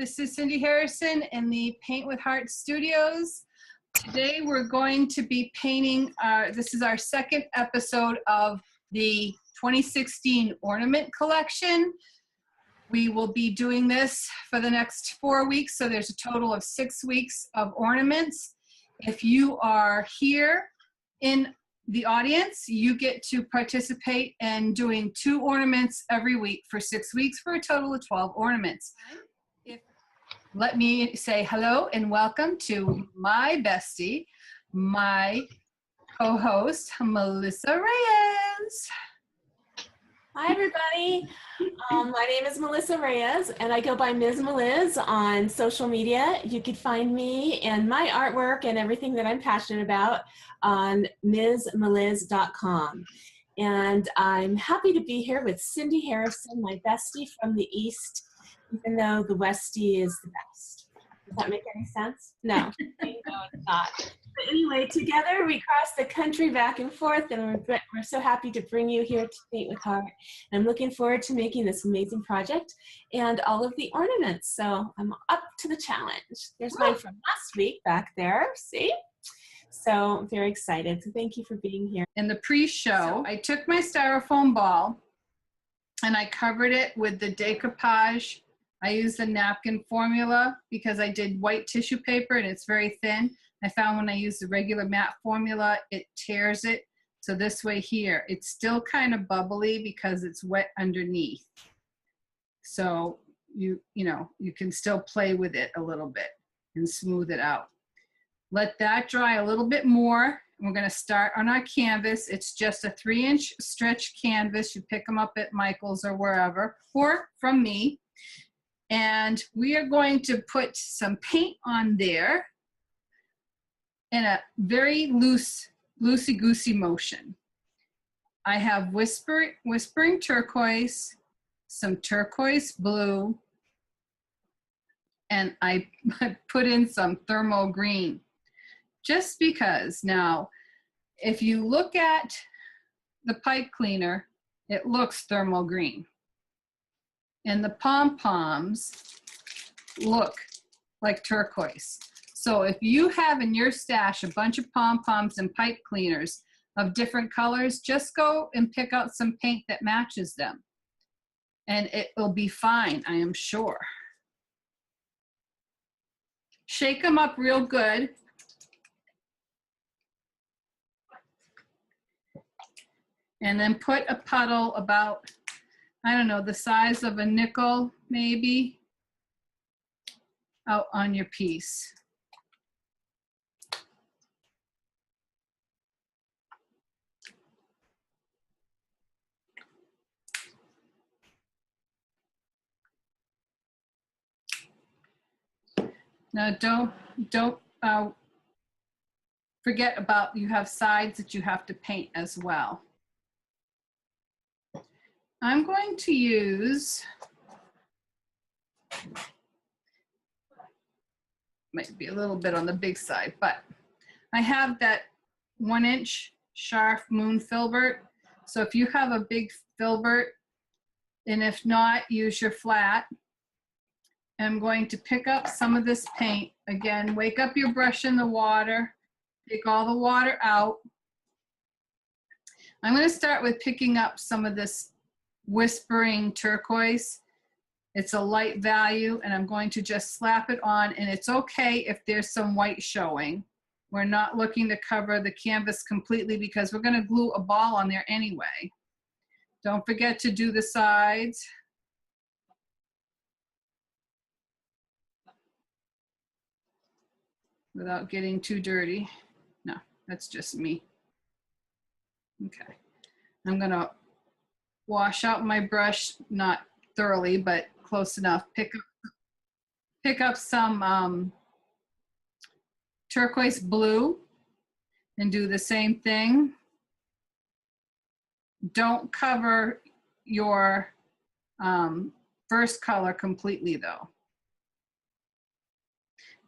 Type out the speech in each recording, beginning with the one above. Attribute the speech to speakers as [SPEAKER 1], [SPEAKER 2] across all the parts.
[SPEAKER 1] This is Cindy Harrison in the Paint with Heart Studios. Today we're going to be painting, this is our second episode of the 2016 Ornament Collection. We will be doing this for the next 4 weeks, so there's a total of 6 weeks of ornaments. If you are here in the audience, you get to participate in doing 2 ornaments every week for 6 weeks for a total of 12 ornaments. Let me say hello and welcome to my bestie, my co-host, Melissa Reyes.
[SPEAKER 2] Hi, everybody. My name is Melissa Reyes, and I go by Ms. Meliz on social media. You can find me and my artwork and everything that I'm passionate about on msmeliz.com. And I'm happy to be here with Cindy Harrison, my bestie from the East, even though the Westie is the best. Does that make any sense? No, no, it's not. But anyway, together we cross the country back and forth, and we're so happy to bring you here to Paint with Heart. And I'm looking forward to making this amazing project and all of the ornaments. So I'm up to the challenge. There's mine from last week back there, see? So I'm very excited. So thank you for being here.
[SPEAKER 1] In the pre-show, I took my styrofoam ball and I covered it with the decoupage. I used the napkin formula because I did white tissue paper and it's very thin. I found when I use the regular matte formula, it tears it. So this way here, it's still kind of bubbly because it's wet underneath. So you can still play with it a little bit and smooth it out. Let that dry a little bit more. We're gonna start on our canvas. It's just a 3-inch stretch canvas. You pick them up at Michael's or wherever, or from me. And we are going to put some paint on there in a very loosey-goosey motion. I have whispering turquoise, some turquoise blue, and I put in some thermal green. Just because. Now, if you look at the pipe cleaner, it looks thermal green. And the pom-poms look like turquoise. So if you have in your stash a bunch of pom-poms and pipe cleaners of different colors, just go and pick out some paint that matches them. And it will be fine, I am sure. Shake them up real good. And then put a puddle about, I don't know, the size of a nickel, maybe, out on your piece. Now don't forget about, you have sides that you have to paint as well. I'm going to use, might be a little bit on the big side, but I have that 1-inch Sharp Moon filbert. So if you have a big filbert, and if not, use your flat. I'm going to pick up some of this paint. Again, wake up your brush in the water, take all the water out. I'm going to start with picking up some of this whispering turquoise. It's a light value, and I'm going to just slap it on, and it's okay if there's some white showing. We're not looking to cover the canvas completely because we're going to glue a ball on there anyway. Don't forget to do the sides. Without getting too dirty. No, that's just me. Okay, I'm gonna wash out my brush, not thoroughly, but close enough. Pick up some turquoise blue and do the same thing. Don't cover your first color completely though.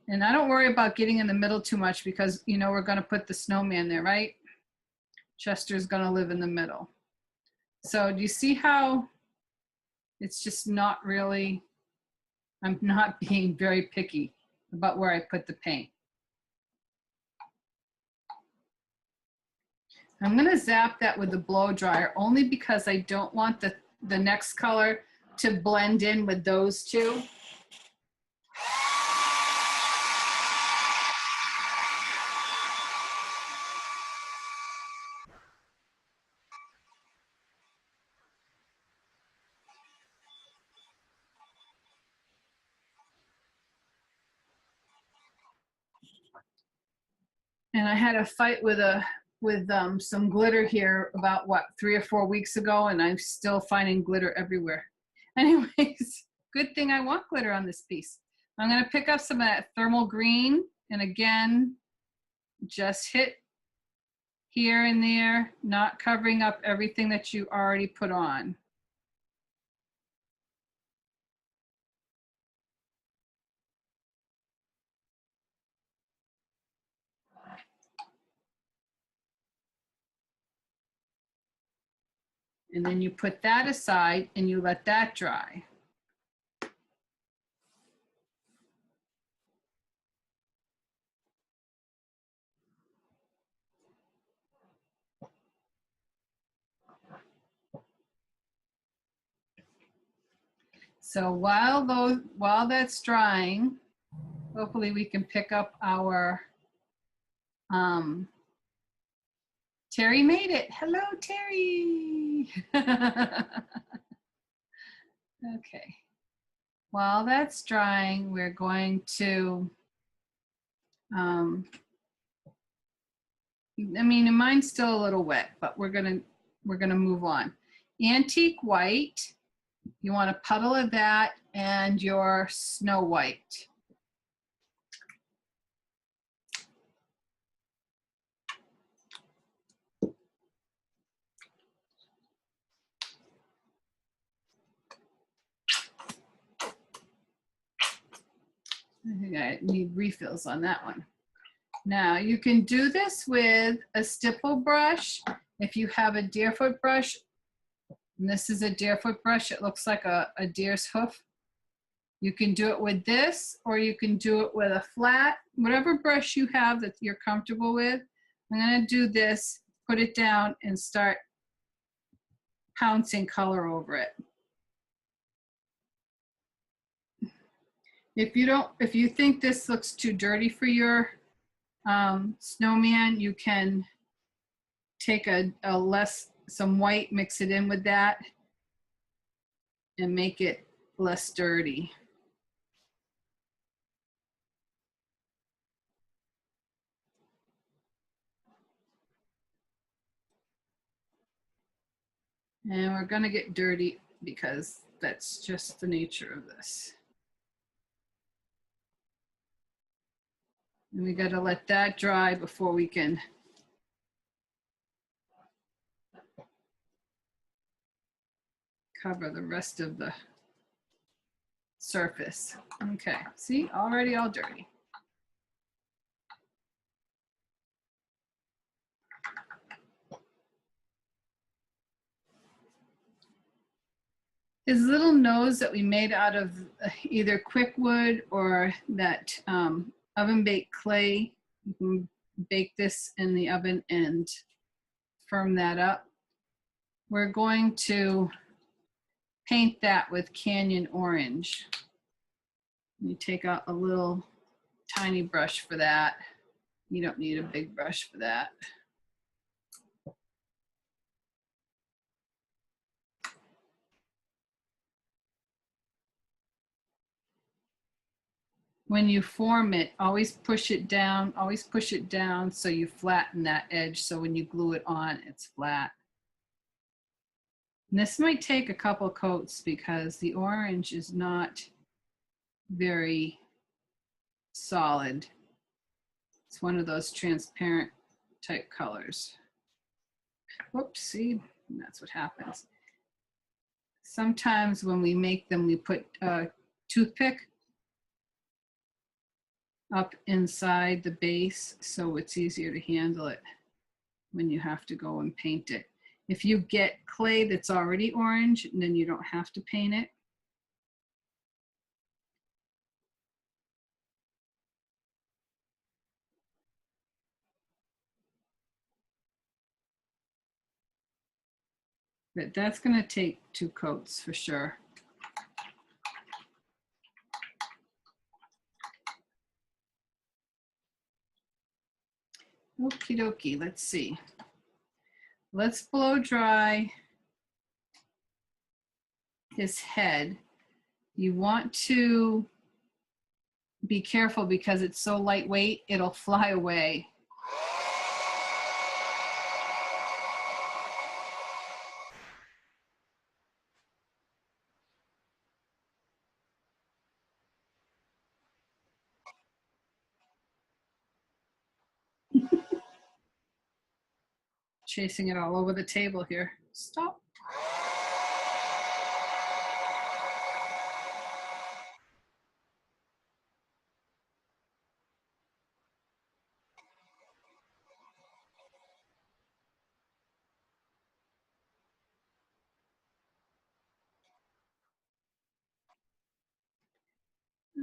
[SPEAKER 1] And I don't worry about getting in the middle too much because you know we're gonna put the snowman there, right? Chester's gonna live in the middle. So do you see how it's just not really I'm not being very picky about where I put the paint. I'm gonna zap that with the blow dryer only because I don't want the next color to blend in with those two. And I had a fight with some glitter here about what, 3 or 4 weeks ago, and I'm still finding glitter everywhere. Anyways, good thing I want glitter on this piece. I'm gonna pick up some of that thermal green, and again, just hit here and there, not covering up everything that you already put on. And then you put that aside and you let that dry. So while that's drying, hopefully we can pick up our, Terry made it. Hello, Terry. Okay. While that's drying, we're going to, I mean, mine's still a little wet, but we're gonna move on. Antique white, you want a puddle of that and your snow white. I think I need refills on that one. Now you can do this with a stipple brush. If you have a deerfoot brush, and this is a deerfoot brush, it looks like a deer's hoof. You can do it with this, or you can do it with a flat, whatever brush you have that you're comfortable with. I'm gonna do this, put it down and start pouncing color over it. If you think this looks too dirty for your snowman, you can take some white, mix it in with that, and make it less dirty. And we're gonna get dirty because that's just the nature of this. And we gotta let that dry before we can cover the rest of the surface. Okay, see, already all dirty. His little nose that we made out of either quick wood or that oven baked clay, you can bake this in the oven and firm that up. We're going to paint that with Canyon Orange. You take out a little tiny brush for that. You don't need a big brush for that. When you form it, always push it down so you flatten that edge, so when you glue it on, it's flat. And this might take a couple coats because the orange is not very solid. It's one of those transparent type colors. Whoops, see, that's what happens. Sometimes when we make them, we put a toothpick up inside the base so it's easier to handle it when you have to go and paint it. If you get clay that's already orange, then you don't have to paint it. But that's gonna take 2 coats for sure. Okie dokie, let's see. Let's blow dry his head. You want to be careful because it's so lightweight, it'll fly away. Chasing it all over the table here. Stop.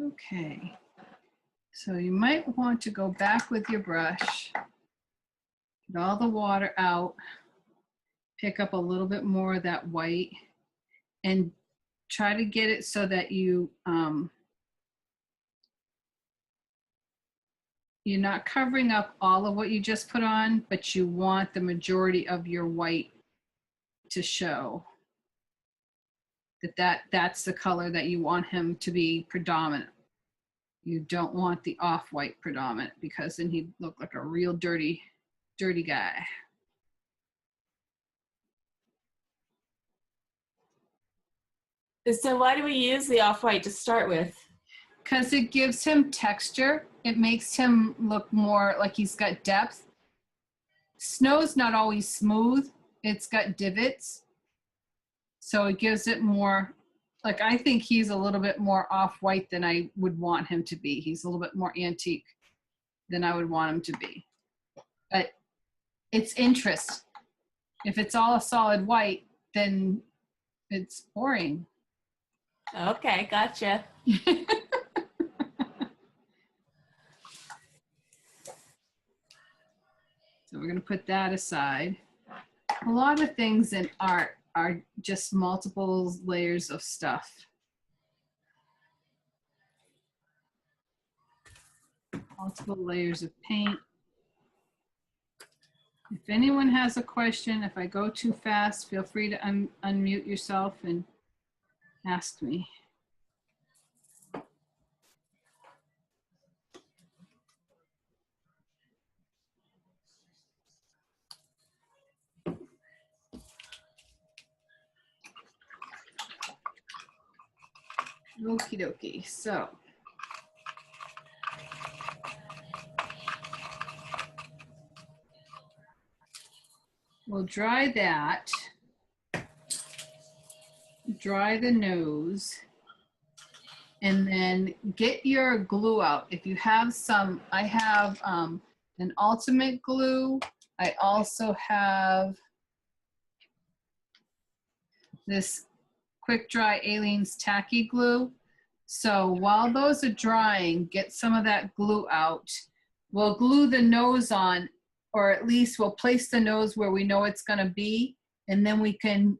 [SPEAKER 1] Okay. So you might want to go back with your brush, get all the water out, pick up a little bit more of that white, and try to get it so that you're not covering up all of what you just put on, but you want the majority of your white to show that's the color that you want him to be predominant. You don't want the off-white predominant because then he'd look like a real dirty guy.
[SPEAKER 2] So why do we use the off-white to start with?
[SPEAKER 1] Because it gives him texture. It makes him look more like he's got depth. Snow's not always smooth. It's got divots. So it gives it more, like I think he's a little bit more off-white than I would want him to be. He's a little bit more antique than I would want him to be. But it's interest. If it's all a solid white, then it's boring.
[SPEAKER 2] Okay, gotcha.
[SPEAKER 1] So we're going to put that aside. A lot of things in art are just multiple layers of stuff. Multiple layers of paint. If anyone has a question, if I go too fast, feel free to unmute yourself and ask me. Okie dokie, so. We'll dry that. Dry the nose. And then get your glue out. If you have some, I have an ultimate glue. I also have this quick dry Aleene's tacky glue. So while those are drying, get some of that glue out. We'll glue the nose on, or at least we'll place the nose where we know it's gonna be, and then we can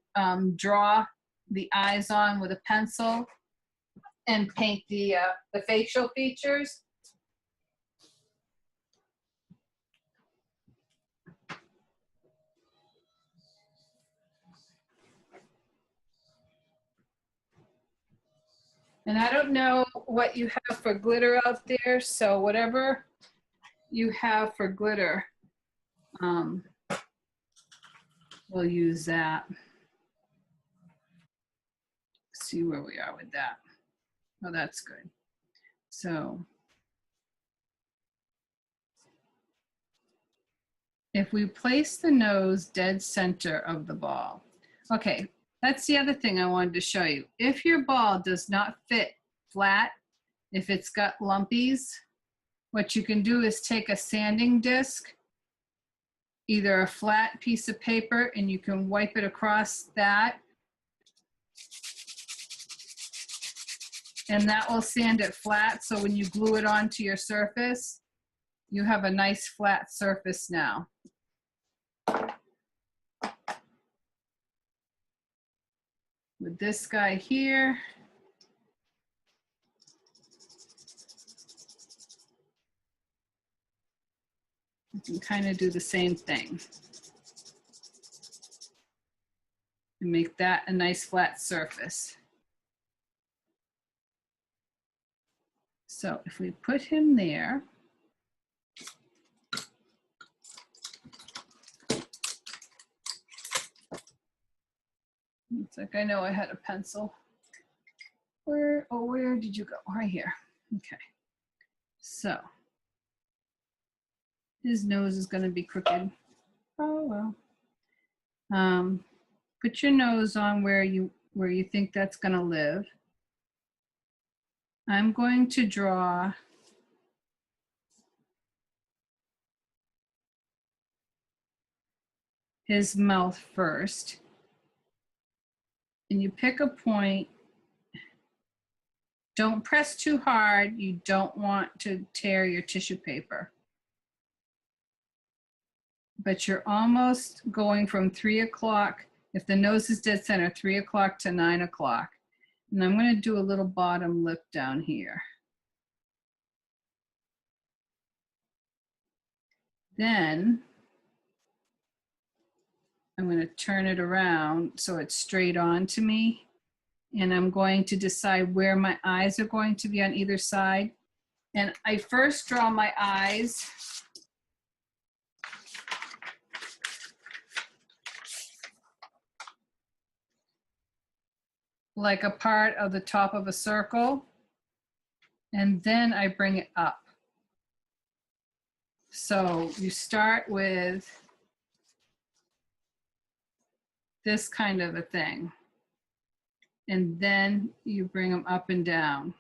[SPEAKER 1] draw the eyes on with a pencil and paint the facial features. And I don't know what you have for glitter out there, so whatever you have for glitter, we'll use that. See where we are with that. Oh, that's good. So if we place the nose dead center of the ball, okay, that's the other thing I wanted to show you. If your ball does not fit flat, if it's got lumpies, what you can do is take a sanding disc, either a flat piece of paper, and you can wipe it across that. And that will sand it flat, so when you glue it onto your surface, you have a nice flat surface now. with this guy here. You can kind of do the same thing. And make that a nice flat surface. So if we put him there, it's like I know I had a pencil. Where did you go? Right here. Okay. So his nose is going to be crooked. Oh well. Put your nose on where you think that's going to live. I'm going to draw his mouth first. And you pick a point. Don't press too hard. You don't want to tear your tissue paper. But you're almost going from 3 o'clock, if the nose is dead center, 3 o'clock to 9 o'clock. And I'm going to do a little bottom lip down here. Then I'm going to turn it around so it's straight on to me. And I'm going to decide where my eyes are going to be on either side. And I first draw my eyes like a part of the top of a circle. And then I bring it up. So you start with this kind of a thing. And then you bring them up and down,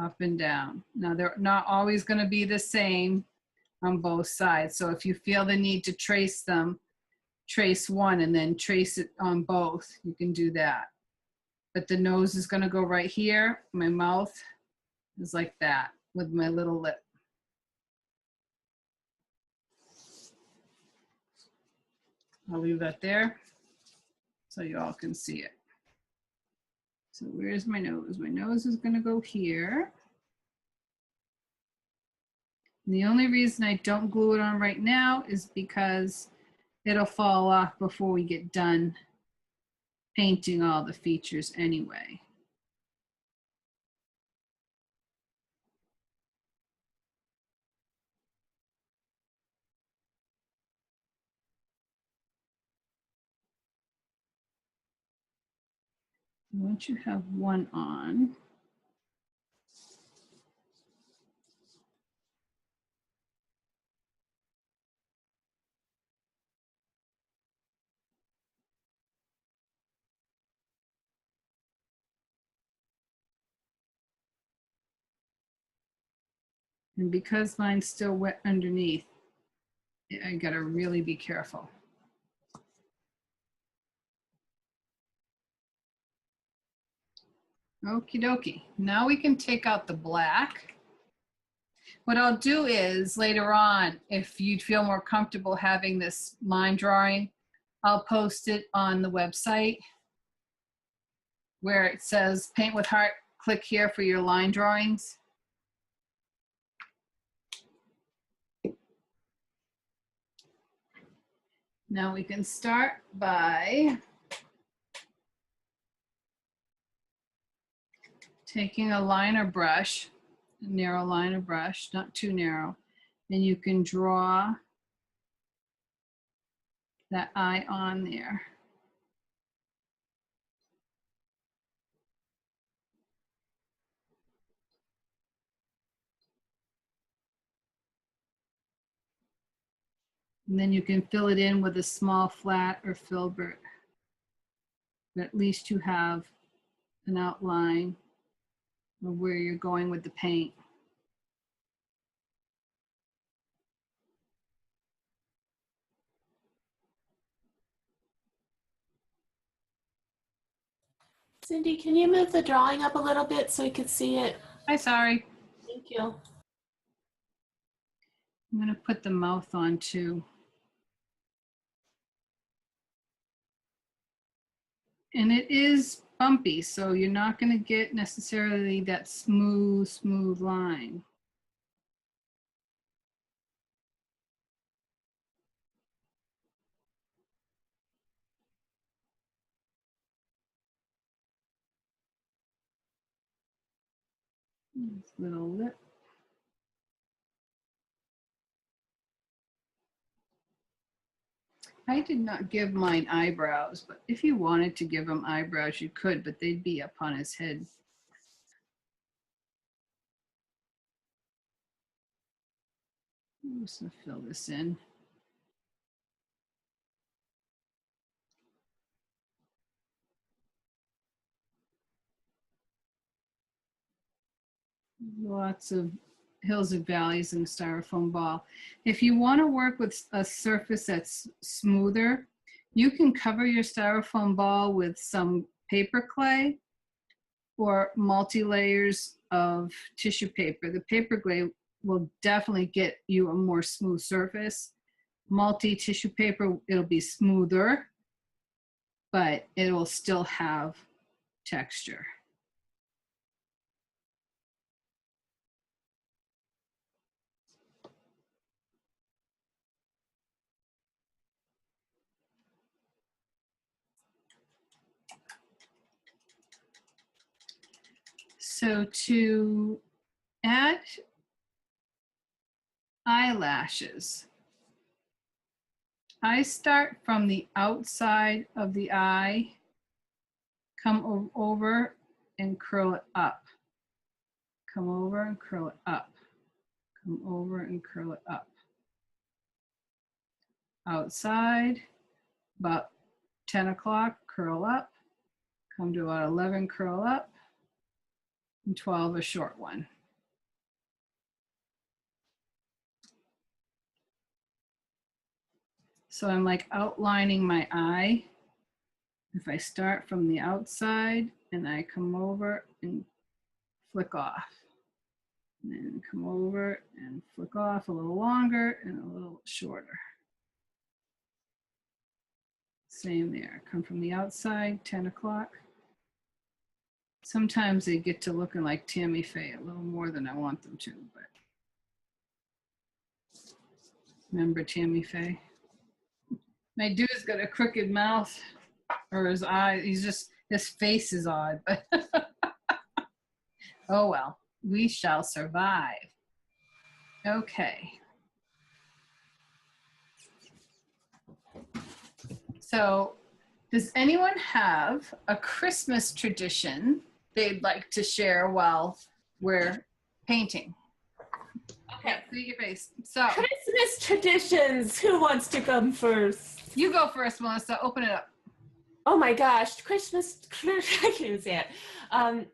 [SPEAKER 1] up and down. Now they're not always going to be the same on both sides. So if you feel the need to trace them, trace one and then trace it on both. You can do that. But the nose is going to go right here. My mouth is like that with my little lip. I'll leave that there so you all can see it. So where's my nose? My nose is going to go here. And the only reason I don't glue it on right now is because it'll fall off before we get done painting all the features anyway. Once you have one on, and because mine's still wet underneath, I gotta really be careful. Okie dokie. Now we can take out the black. What I'll do is later on, if you'd feel more comfortable having this line drawing, I'll post it on the website where it says paint with heart, click here for your line drawings. Now we can start by taking a liner brush, a narrow liner brush, not too narrow, and you can draw that eye on there. And then you can fill it in with a small flat or filbert. But at least you have an outline of where you're going with the paint.
[SPEAKER 2] Cindy, can you move the drawing up a little bit so we could see it?
[SPEAKER 1] Hi, sorry.
[SPEAKER 2] Thank you.
[SPEAKER 1] I'm going to put the mouth on too. And it is bumpy, so you're not going to get necessarily that smooth line. This little lip. I did not give mine eyebrows, but if you wanted to give him eyebrows, you could, but they'd be up on his head. I'm just gonna fill this in. Lots of hills and valleys in the styrofoam ball. If you want to work with a surface that's smoother, you can cover your styrofoam ball with some paper clay or multi-layers of tissue paper. The paper clay will definitely get you a more smooth surface. Multi-tissue paper, it'll be smoother, but it will still have texture. So to add eyelashes, I start from the outside of the eye, come over and curl it up. Come over and curl it up. Come over and curl it up. Outside, about 10 o'clock, curl up. Come to about 11, curl up. And 12, a short one. So I'm like outlining my eye. If I start from the outside and I come over and flick off. And then come over and flick off a little longer and a little shorter. Same there. Come from the outside, 10 o'clock. Sometimes they get to looking like Tammy Faye a little more than I want them to, but remember Tammy Faye? My dude's got a crooked mouth, or his eye, his face is odd, but oh well, we shall survive. Okay. So, does anyone have a Christmas tradition they'd like to share while we're painting? Okay, see your face. So,
[SPEAKER 2] Christmas traditions. Who wants to come first?
[SPEAKER 1] You go first, Melissa. Open it up.
[SPEAKER 2] Oh my gosh, Christmas. I can't even say it.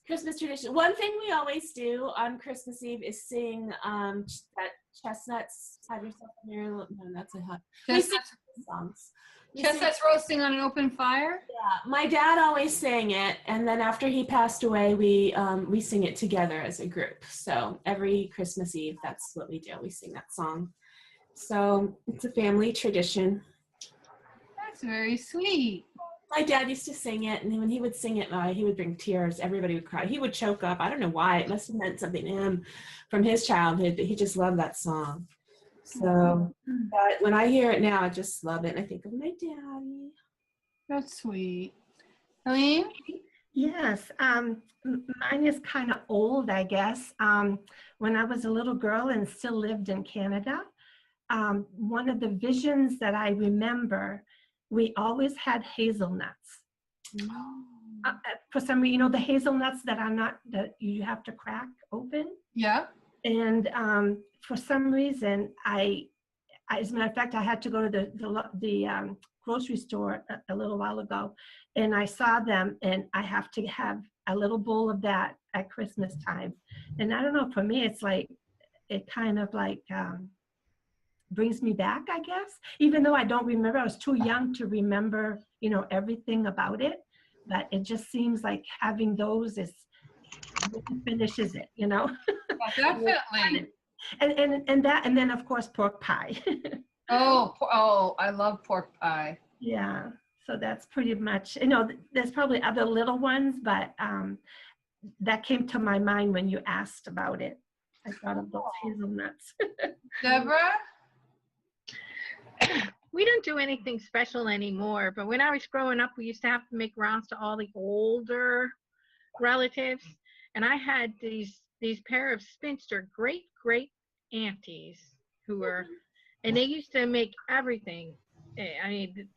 [SPEAKER 2] Christmas tradition. One thing we always do on Christmas Eve is sing that chestnuts have yourself in your. No, that's a hot. Songs.
[SPEAKER 1] Chestnuts roasting on an open fire?
[SPEAKER 2] Yeah, my dad always sang it, and then after he passed away, we sing it together as a group. So every Christmas Eve, that's what we do. We sing that song. So it's a family tradition.
[SPEAKER 1] That's very sweet.
[SPEAKER 2] My dad used to sing it, and when he would sing it, he would bring tears. Everybody would cry. He would choke up. I don't know why. It must have meant something to him from his childhood, but he just loved that song. So when I hear it now, I just love it. And I think of my daddy.
[SPEAKER 1] That's sweet. Helene?
[SPEAKER 3] Yes, mine is kind of old, I guess. When I was a little girl and still lived in Canada, one of the visions that I remember, we always had hazelnuts. For some reason, the hazelnuts that you have to crack open.
[SPEAKER 1] Yeah.
[SPEAKER 3] And for some reason, as a matter of fact, I had to go to the grocery store a little while ago, and I saw them, and I have to have a little bowl of that at Christmas time. And I don't know, for me, it's like, it kind of like brings me back, I guess, even though I don't remember. I was too young to remember, everything about it, but it just seems like having those finishes it,
[SPEAKER 1] Yeah, definitely.
[SPEAKER 3] and then of course pork pie.
[SPEAKER 1] oh, I love pork pie.
[SPEAKER 3] Yeah. So that's pretty much, there's probably other little ones, but that came to my mind when you asked about it. I thought of those hazelnuts.
[SPEAKER 1] Deborah?
[SPEAKER 4] We don't do anything special anymore, but when I was growing up, we used to have to make rounds to all the older relatives, and I had these pair of spinster great aunties who were, and they used to make everything. I mean,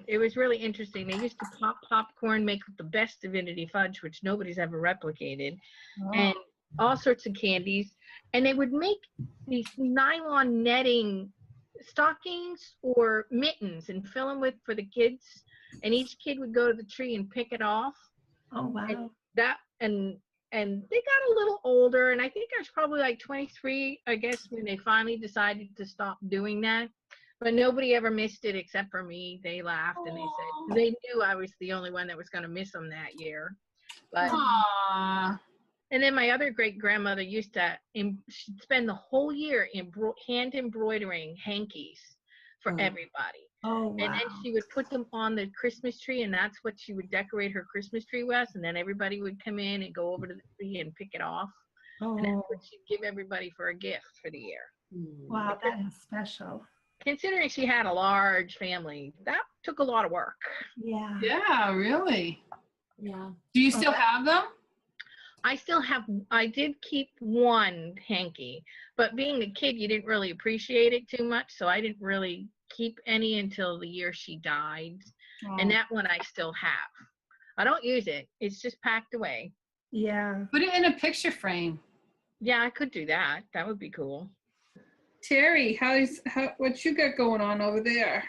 [SPEAKER 4] it was really interesting. They used to pop popcorn, make the best divinity fudge, which nobody's ever replicated, and all sorts of candies. And they would make these nylon netting stockings or mittens and fill them with for the kids. And each kid would go to the tree and pick it off.
[SPEAKER 3] Oh, wow.
[SPEAKER 4] And they got a little older, and I think I was probably like 23, I guess, when they finally decided to stop doing that. But nobody ever missed it except for me. They laughed and they said they knew I was the only one that was going to miss them that year. But and then my other great grandmother used to she'd spend the whole year hand embroidering hankies for everybody.
[SPEAKER 3] Oh, wow.
[SPEAKER 4] And then she would put them on the Christmas tree, and that's what she would decorate her Christmas tree with. And then everybody would come in and go over to the tree and pick it off. And that's what she'd give everybody for a gift for the year.
[SPEAKER 3] Wow, that is special.
[SPEAKER 4] Considering she had a large family, that took a lot of work.
[SPEAKER 3] Yeah.
[SPEAKER 1] Yeah, really?
[SPEAKER 2] Yeah.
[SPEAKER 1] Do you still have them?
[SPEAKER 4] I did keep one hanky, but being a kid, you didn't really appreciate it too much. So I didn't really keep any until the year she died. And that one I still have. I don't use it. It's just packed away.
[SPEAKER 3] Yeah.
[SPEAKER 1] Put it in a picture frame.
[SPEAKER 4] Yeah, I could do that. That would be cool.
[SPEAKER 1] Terry, what you got going on over there?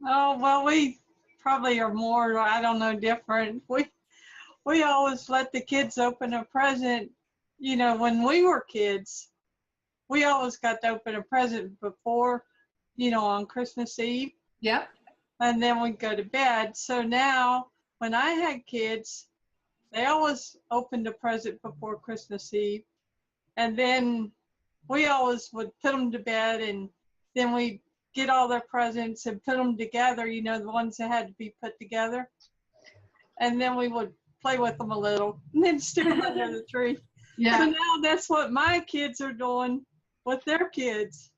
[SPEAKER 5] Oh, well, we probably are more, I don't know, different. We always let the kids open a present. You know, when we were kids, we always got to open a present before, on Christmas Eve.
[SPEAKER 1] Yep.
[SPEAKER 5] And then we'd go to bed. So now, when I had kids, they always opened a present before Christmas Eve. And then we always would put them to bed, and then we'd get all their presents and put them together, the ones that had to be put together. And then we would play with them a little and then stick them under the tree.
[SPEAKER 1] Yeah.
[SPEAKER 5] So now that's what my kids are doing with their kids.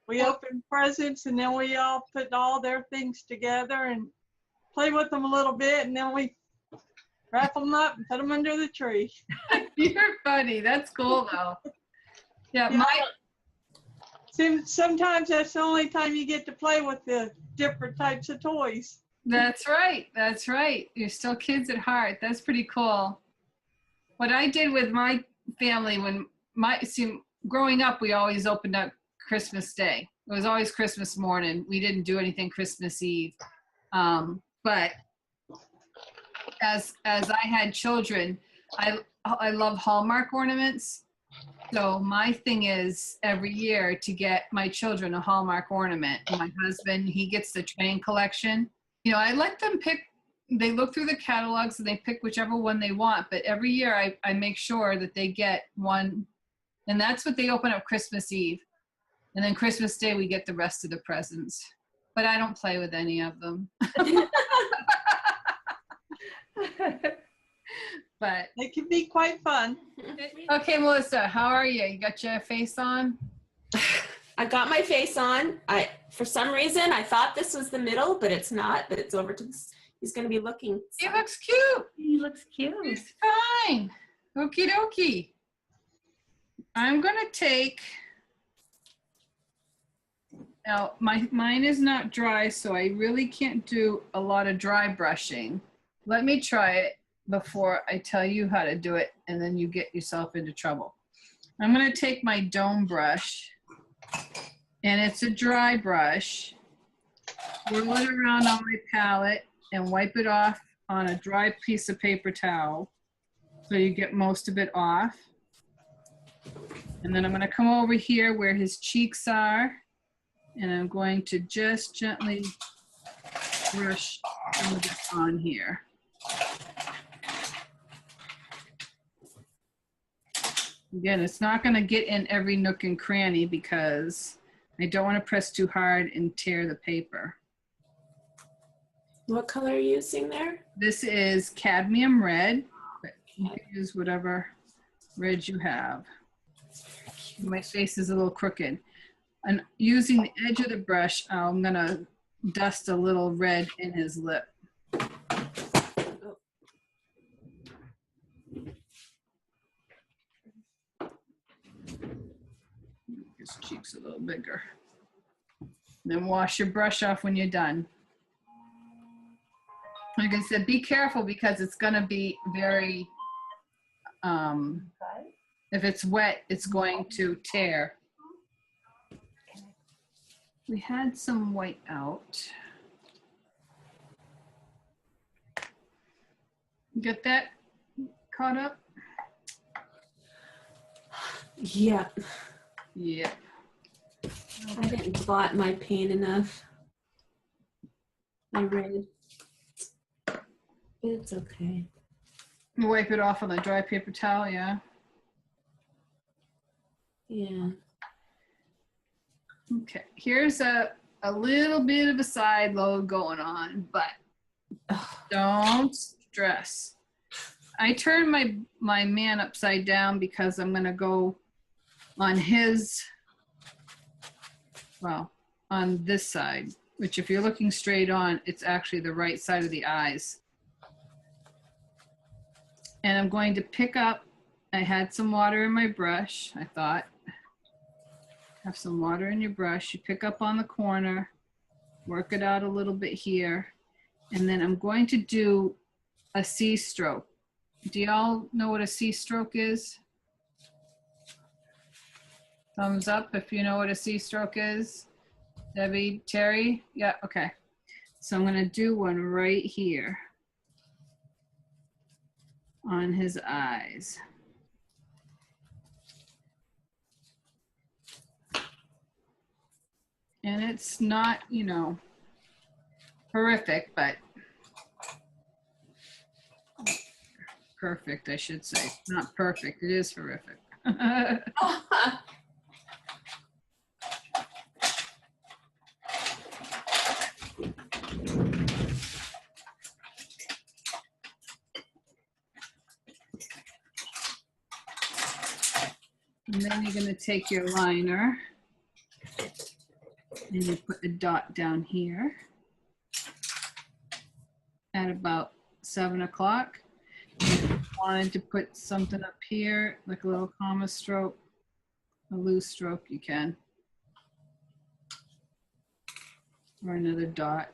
[SPEAKER 5] We open presents, and then we all put all their things together and play with them a little bit, and then we wrap them up and put them under the tree.
[SPEAKER 1] You're funny. That's cool, though. Yeah,
[SPEAKER 5] Sometimes that's the only time you get to play with the different types of toys.
[SPEAKER 1] That's right. That's right. You're still kids at heart. That's pretty cool. What I did with my family growing up, we always opened up Christmas Day. It was always Christmas morning. We didn't do anything Christmas Eve. But as I had children, I love Hallmark ornaments. So my thing is every year to get my children a Hallmark ornament. My husband, he gets the train collection. I let them pick, they look through the catalogs and they pick whichever one they want. But every year I make sure that they get one. And that's what they open up Christmas Eve. And then Christmas Day, we get the rest of the presents. But I don't play with any of them. But
[SPEAKER 5] it can be quite fun.
[SPEAKER 1] Okay, Melissa, how are you? You got your face on?
[SPEAKER 2] I got my face on. For some reason, I thought this was the middle, but it's not. But it's over to this. He's going to be looking.
[SPEAKER 1] He looks cute.
[SPEAKER 3] He looks cute.
[SPEAKER 1] He's fine. Okie dokie. I'm going to take, now mine is not dry, so I really can't do a lot of dry brushing. Let me try it before I tell you how to do it, and then you get yourself into trouble. I'm going to take my dome brush, and it's a dry brush, roll it around on my palette, and wipe it off on a dry piece of paper towel so you get most of it off. And then I'm going to come over here where his cheeks are, and I'm going to just gently brush some of this on here. Again, it's not going to get in every nook and cranny because I don't want to press too hard and tear the paper.
[SPEAKER 2] What color are you using there?
[SPEAKER 1] This is cadmium red, but you can use whatever red you have. My face is a little crooked. And using the edge of the brush, I'm gonna dust a little red in his lip. His cheek's a little bigger. Then wash your brush off when you're done. Like I said, be careful because it's gonna be very, if it's wet, it's going to tear. We had some white out. Get that caught up?
[SPEAKER 2] Yeah.
[SPEAKER 1] Yeah.
[SPEAKER 2] I didn't blot my paint enough. I read. It's okay.
[SPEAKER 1] You wipe it off on the dry paper towel, yeah?
[SPEAKER 2] Yeah.
[SPEAKER 1] Okay, here's a little bit of a side load going on, but don't stress. I turned my man upside down because I'm gonna go on his, well, on this side, which if you're looking straight on, it's actually the right side of the eyes. And I'm going to pick up, I had some water in my brush, I thought. Have some water in your brush, you pick up on the corner, work it out a little bit here, and then I'm going to do a C stroke. Do y'all know what a C stroke is? Thumbs up if you know what a C stroke is. Debbie, Terry? Yeah, okay. So I'm gonna do one right here on his eyes. And it's not, you know, horrific, but perfect, I should say. Not perfect, it is horrific. And then you're going to take your liner and you put a dot down here at about 7 o'clock. If you wanted to put something up here, like a little comma stroke, a loose stroke, you can. Or another dot.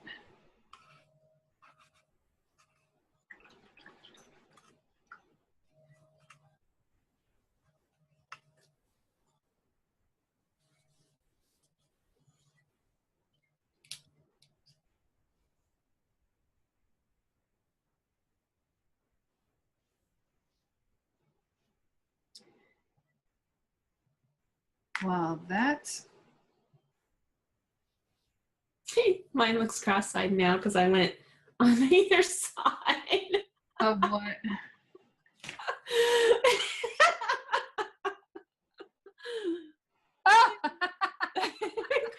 [SPEAKER 1] Wow, that's,
[SPEAKER 2] Mine looks cross-eyed now because I went on either side.
[SPEAKER 1] of what?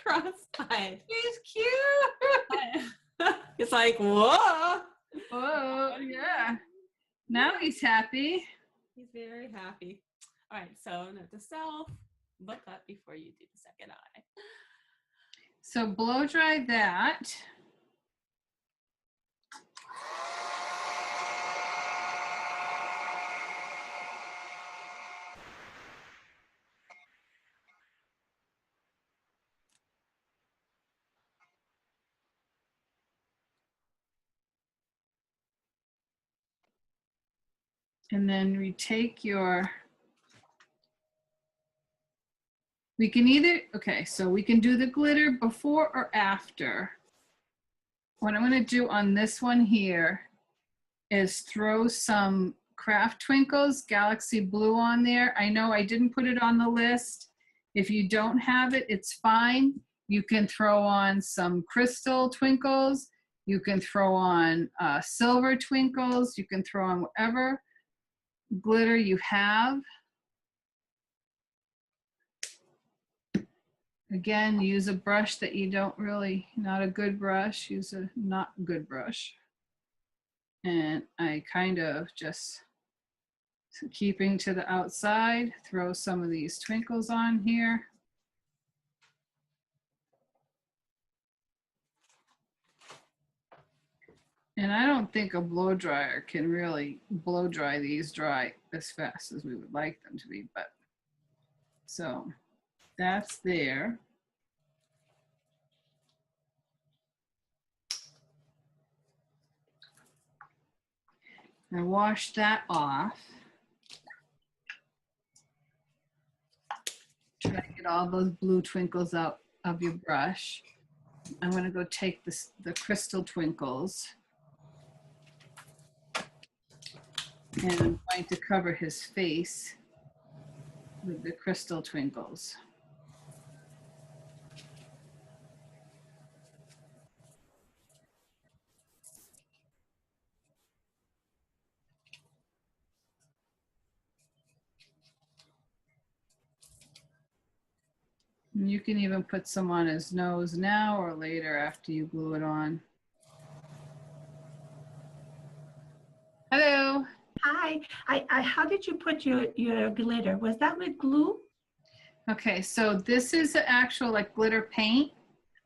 [SPEAKER 2] Cross-eyed.
[SPEAKER 1] He's cute.
[SPEAKER 2] It's like, whoa.
[SPEAKER 1] Oh, yeah. Now he's happy.
[SPEAKER 2] He's very happy. All right, so note to self, look up before you do the second eye.
[SPEAKER 1] So blow dry that. And then retake your, we can either, okay, so we can do the glitter before or after. What I'm gonna do on this one here is throw some Craft Twinkles Galaxy Blue on there. I know I didn't put it on the list. If you don't have it, it's fine. You can throw on some Crystal Twinkles. You can throw on Silver Twinkles. You can throw on whatever glitter you have. Again, use a brush that you don't really, not a good brush, use a not good brush. And I kind of just keeping to the outside, throw some of these twinkles on here. And I don't think a blow dryer can really blow dry these dry as fast as we would like them to be, but so that's there. I wash that off. Try to get all those blue twinkles out of your brush. I'm going to go take the crystal twinkles. And I'm going to cover his face with the crystal twinkles. And you can even put some on his nose now or later after you glue it on. Hello.
[SPEAKER 3] Hi. How did you put your glitter? Was that with glue?
[SPEAKER 1] Okay, so this is the actual like glitter paint.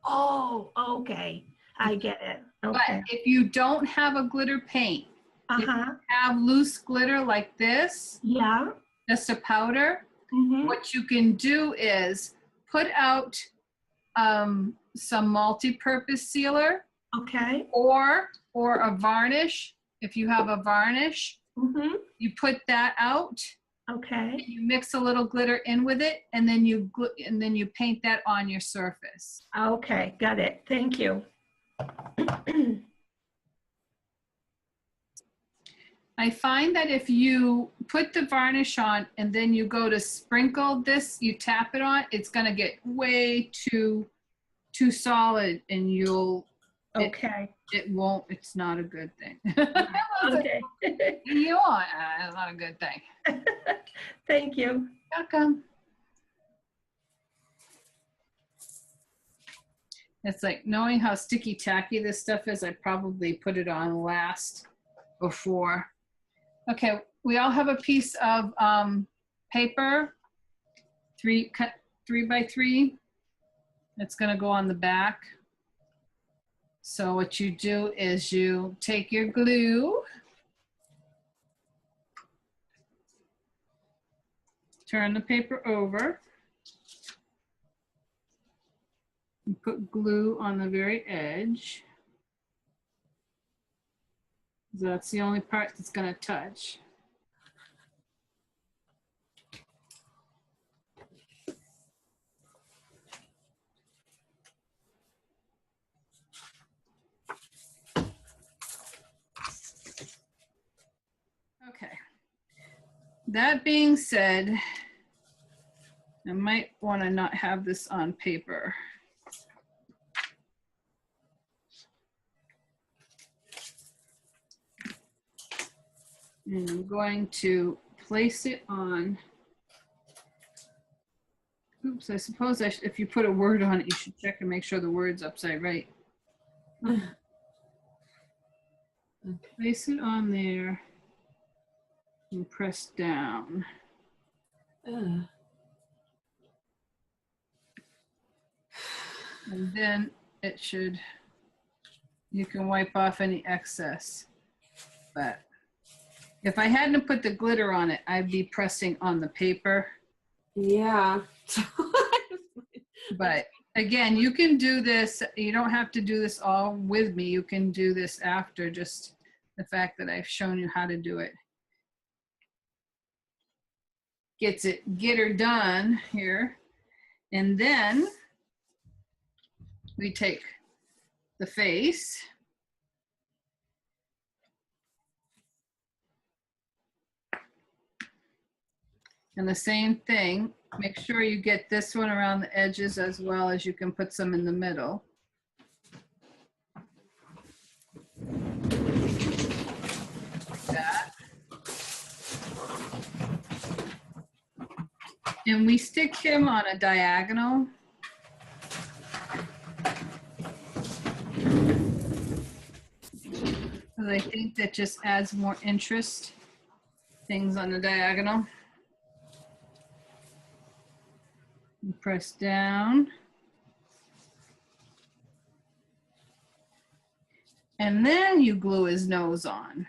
[SPEAKER 3] Oh, okay. I get it. Okay.
[SPEAKER 1] But if you don't have a glitter paint, if you have loose glitter like this,
[SPEAKER 3] Yeah.
[SPEAKER 1] just a powder,
[SPEAKER 3] Mm-hmm.
[SPEAKER 1] what you can do is put out some multi-purpose sealer
[SPEAKER 3] Okay.
[SPEAKER 1] or a varnish. If you have a varnish,
[SPEAKER 3] Mm-hmm.
[SPEAKER 1] you put that out.
[SPEAKER 3] Okay.
[SPEAKER 1] You mix a little glitter in with it, and then you paint that on your surface.
[SPEAKER 3] Okay. Got it. Thank you.
[SPEAKER 1] I find that if you put the varnish on and then you go to sprinkle this, you tap it on, it's gonna get way too solid, and
[SPEAKER 3] Okay.
[SPEAKER 1] it won't. It's not a good thing.
[SPEAKER 3] Okay.
[SPEAKER 1] You want? It's not a good thing.
[SPEAKER 3] Thank you.
[SPEAKER 1] Welcome. It's like knowing how sticky tacky this stuff is. I probably put it on last before. Okay, we all have a piece of paper, 3 by 3. It's gonna go on the back. So what you do is you take your glue, turn the paper over, and put glue on the very edge. That's the only part that's gonna touch. Okay. That being said, I might want to not have this on paper. And I'm going to place it on. Oops, I suppose if you put a word on it, you should check and make sure the word's upside right. Place it on there and press down. And then it should, you can wipe off any excess. But if I hadn't put the glitter on it, I'd be pressing on the paper.
[SPEAKER 2] Yeah.
[SPEAKER 1] But again, you can do this. You don't have to do this all with me. You can do this after, just the fact that I've shown you how to do it. Get her done here. And then we take the face. And the same thing, make sure you get this one around the edges as well as you can put some in the middle. Like that. And we stick him on a diagonal. Because I think that just adds more interest. Things on the diagonal. And press down. And then you glue his nose on.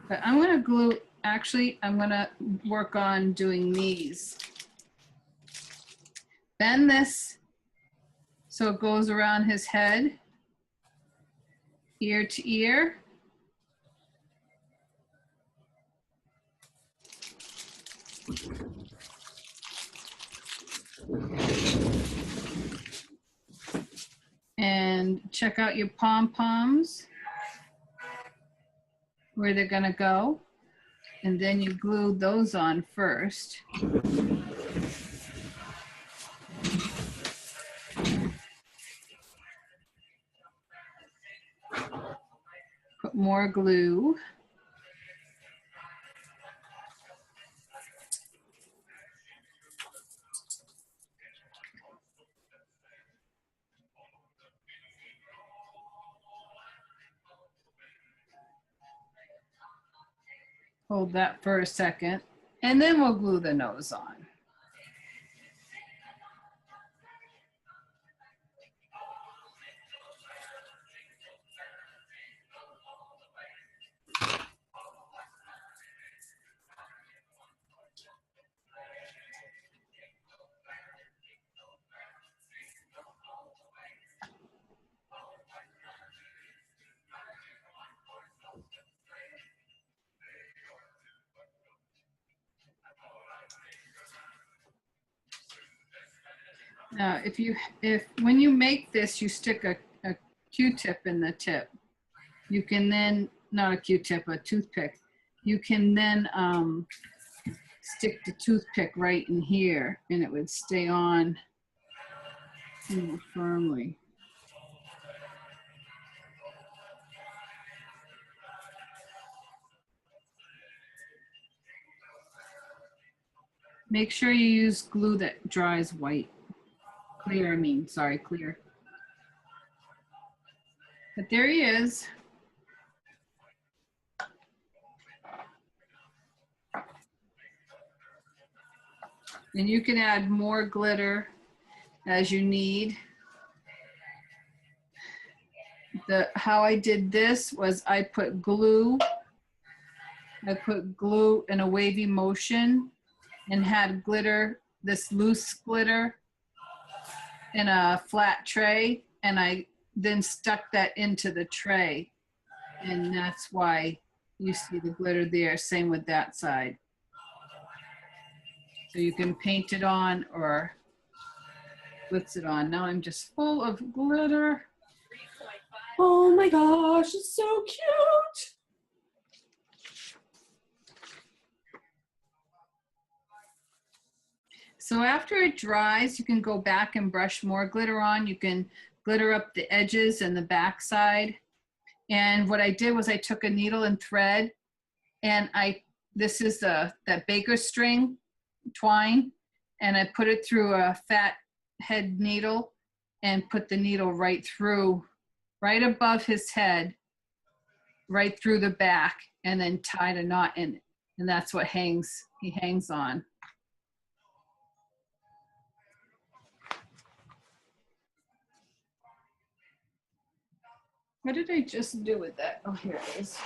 [SPEAKER 1] But I'm gonna glue, actually, I'm gonna work on doing these. Bend this so it goes around his head, ear to ear. And check out your pom-poms, where they're gonna go. And then you glue those on first. Put more glue. Hold that for a second, and then we'll glue the nose on. Now, if when you make this, you stick a Q-tip in the tip, you can then, not a Q-tip, a toothpick, you can then stick the toothpick right in here and it would stay on more firmly. Make sure you use glue that dries white. Clear, I mean, sorry, clear. But there he is. And you can add more glitter as you need. How I did this was I put glue in a wavy motion and had glitter, this loose glitter in a flat tray, and I then stuck that into the tray, and that's why you see the glitter there. Same with that side. So you can paint it on or glitz it on. Now I'm just full of glitter.
[SPEAKER 2] Oh my gosh, it's so cute.
[SPEAKER 1] So after it dries, you can go back and brush more glitter on. You can glitter up the edges and the back side. And what I did was I took a needle and thread, and this is that baker string twine, and I put it through a fat head needle and put the needle right through, right above his head, right through the back, and then tied a knot in it. And that's what he hangs on. What did I just do with that? Oh, here it is.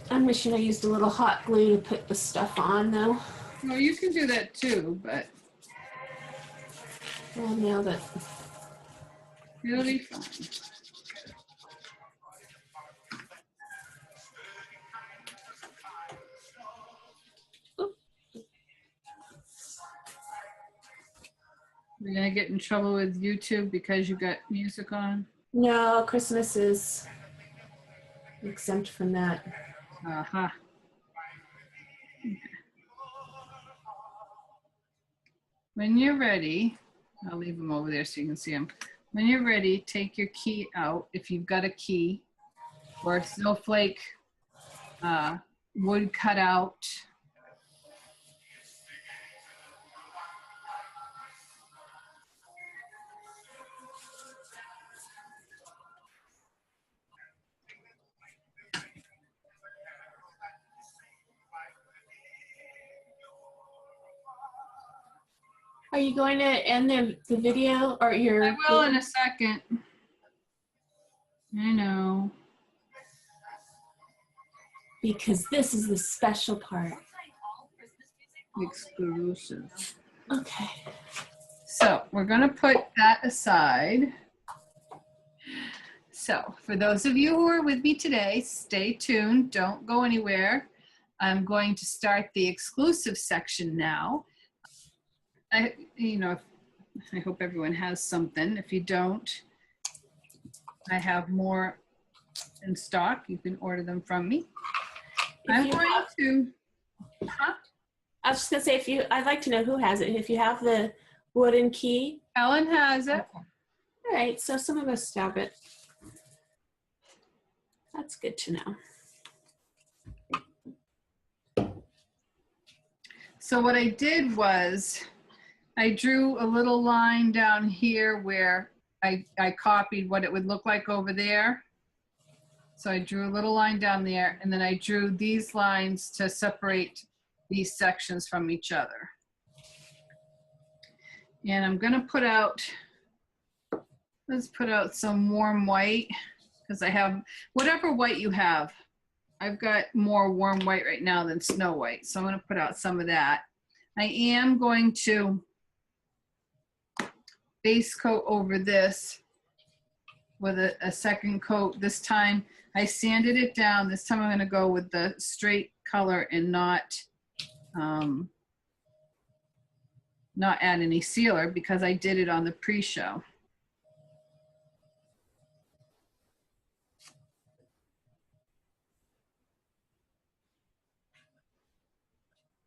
[SPEAKER 2] I'm wishing I used a little hot glue to put the stuff on though.
[SPEAKER 1] Well, you can do that too, but
[SPEAKER 2] Well, now that
[SPEAKER 1] it'll be fine. We're gonna get in trouble with YouTube because you got music on.
[SPEAKER 2] no, Christmas is exempt from that.
[SPEAKER 1] Uh-huh. When you're ready, I'll leave them over there so you can see them. When you're ready, take your key out, if you've got a key, or a snowflake wood cutout.
[SPEAKER 2] Are you going to end the video or your?
[SPEAKER 1] I will in a second. I know.
[SPEAKER 2] Because this is the special part.
[SPEAKER 1] Exclusive.
[SPEAKER 2] Okay.
[SPEAKER 1] So we're going to put that aside. So for those of you who are with me today, stay tuned. Don't go anywhere. I'm going to start the exclusive section now. I hope everyone has something. If you don't, I have more in stock. You can order them from me. I'm going to. Huh?
[SPEAKER 2] I was just gonna say, I'd like to know who has it. If you have the wooden key.
[SPEAKER 1] Ellen has it.
[SPEAKER 2] Okay. All right, so some of us have it. That's good to know.
[SPEAKER 1] So what I did was I drew a little line down here where I copied what it would look like over there. So I drew a little line down there, and then I drew these lines to separate these sections from each other. And I'm gonna put out, let's put out some warm white, because I have, whatever white you have. I've got more warm white right now than snow white, so I'm gonna put out some of that. I am going to base coat over this with a second coat. This time I sanded it down. This time I'm going to go with the straight color and not add any sealer because I did it on the pre-show.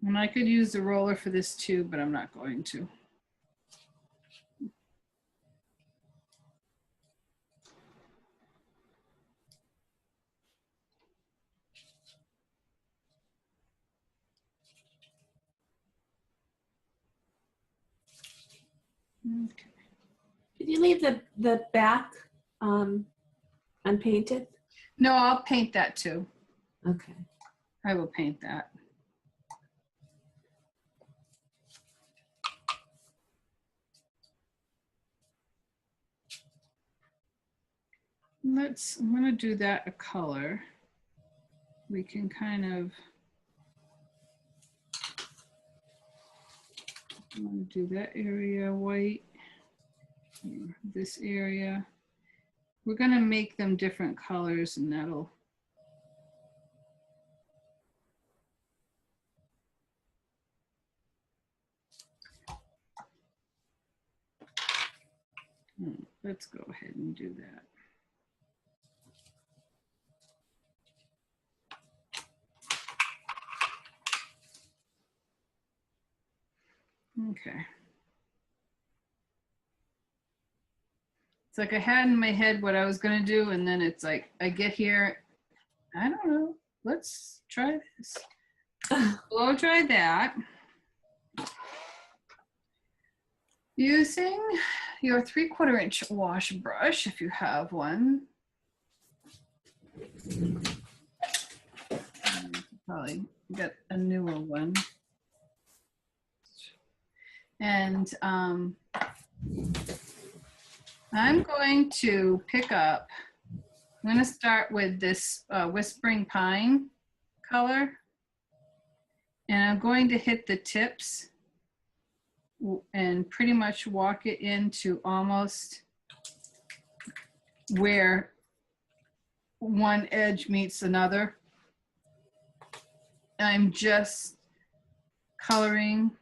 [SPEAKER 1] And I could use the roller for this too, but I'm not going to. Okay.
[SPEAKER 2] Did you leave the back unpainted?
[SPEAKER 1] No, I'll paint that too.
[SPEAKER 2] Okay.
[SPEAKER 1] I will paint that. I'm going to do that a color. We can kind of, I'm going to do that area white, this area. We're going to make them different colors, and that'll, let's go ahead and do that. Okay. It's like I had in my head what I was going to do, and then it's like I get here, I don't know, let's try this. Blow dry that. Using your 3/4 inch wash brush, if you have one. Probably get a newer one. And I'm going to pick up, I'm going to start with this Whispering Pine color. And I'm going to hit the tips and pretty much walk it into almost where one edge meets another. I'm just coloring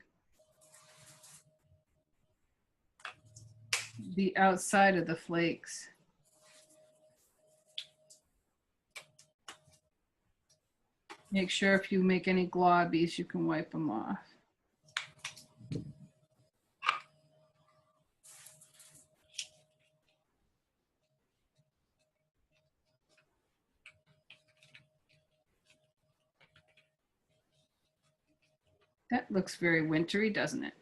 [SPEAKER 1] the outside of the flakes. Make sure if you make any globbies, you can wipe them off. That looks very wintry, doesn't it?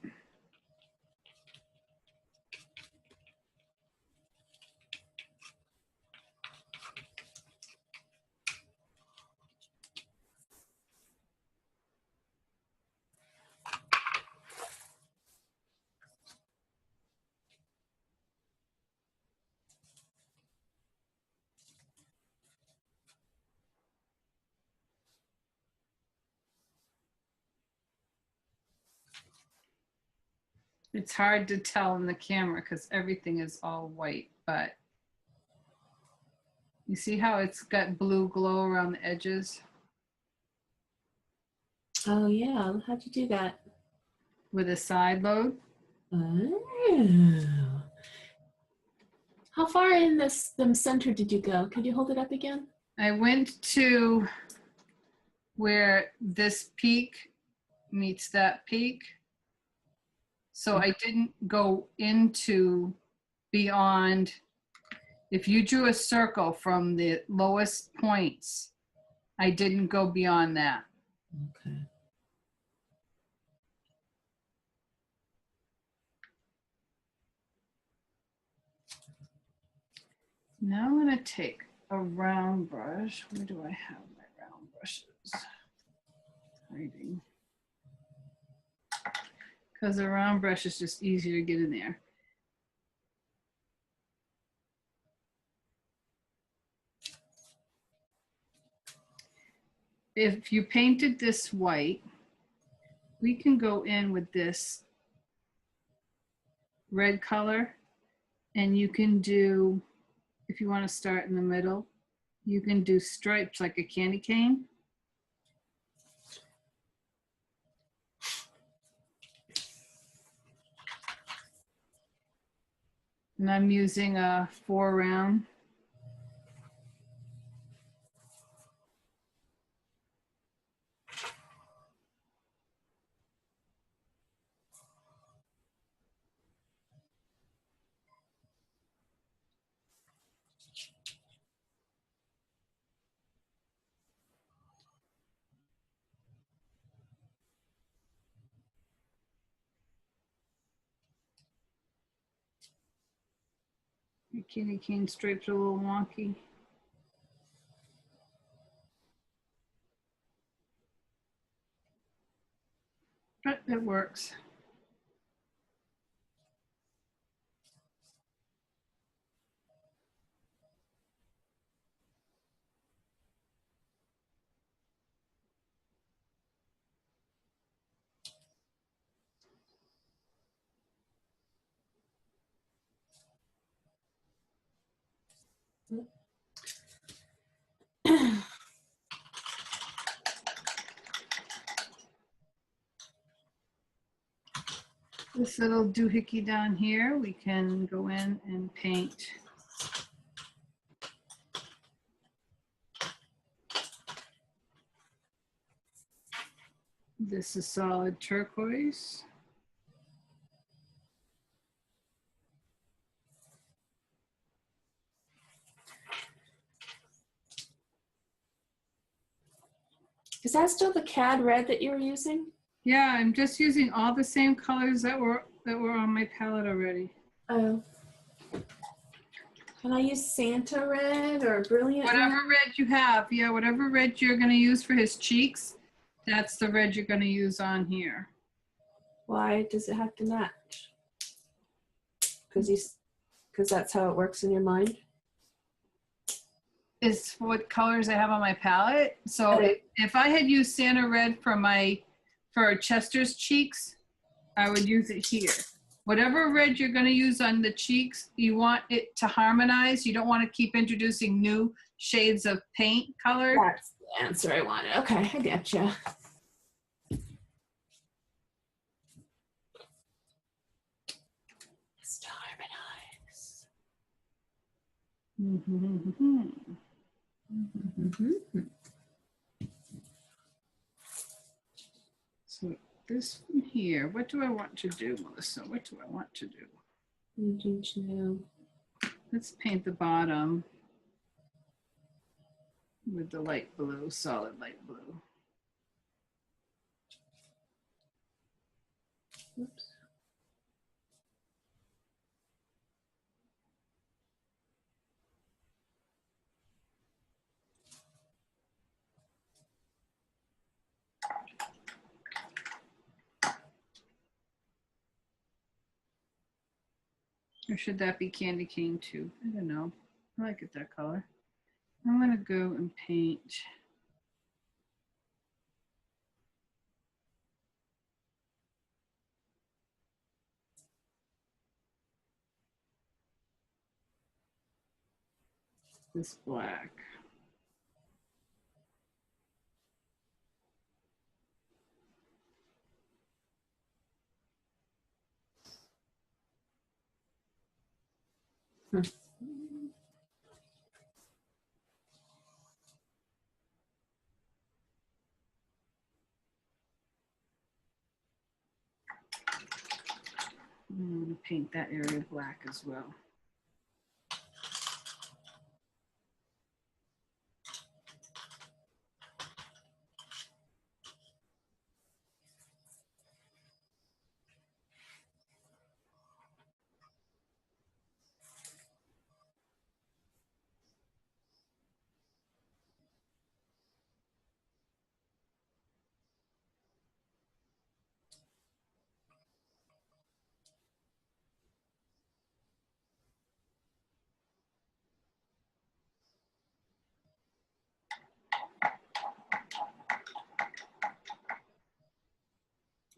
[SPEAKER 1] It's hard to tell in the camera because everything is all white, but you see how it's got blue glow around the edges?
[SPEAKER 2] Oh yeah, how'd you do that?
[SPEAKER 1] With a side load.
[SPEAKER 2] Oh. How far in the center did you go? Could you hold it up again?
[SPEAKER 1] I went to where this peak meets that peak. So I didn't go into beyond, if you drew a circle from the lowest points, I didn't go beyond that.
[SPEAKER 2] Okay.
[SPEAKER 1] Now I'm going to take a round brush. Where do I have my round brushes? Hiding. Because a round brush is just easier to get in there. If you painted this white, we can go in with this red color, and you can do, if you want to start in the middle, you can do stripes like a candy cane. And I'm using a 4 round. The candy cane stripes are a little wonky. But it works. This little doohickey down here, we can go in and paint. This is solid turquoise.
[SPEAKER 2] Is that still the CAD red that you were using?
[SPEAKER 1] Yeah, I'm just using all the same colors that were on my palette already.
[SPEAKER 2] Oh. Can I use Santa red or brilliant
[SPEAKER 1] Whatever
[SPEAKER 2] red?
[SPEAKER 1] red you have, yeah, whatever red you're gonna use for his cheeks, that's the red you're gonna use on here.
[SPEAKER 2] Why does it have to match? Because that's how it works in your mind?
[SPEAKER 1] Is what colors I have on my palette. So
[SPEAKER 2] Okay.
[SPEAKER 1] if I had used Santa red for Chester's cheeks, I would use it here. Whatever red you're gonna use on the cheeks, you want it to harmonize. You don't want to keep introducing new shades of paint color.
[SPEAKER 2] That's the answer I wanted. Okay, I getcha. Let's harmonize.
[SPEAKER 1] So this one here, what do I want to do, Melissa? What do I want to do? Let's paint the bottom with the light blue, solid light blue.
[SPEAKER 2] Oops.
[SPEAKER 1] Or should that be candy cane too? I don't know. I like it that color. I'm gonna go and paint. this black. I'm going to paint that area black as well.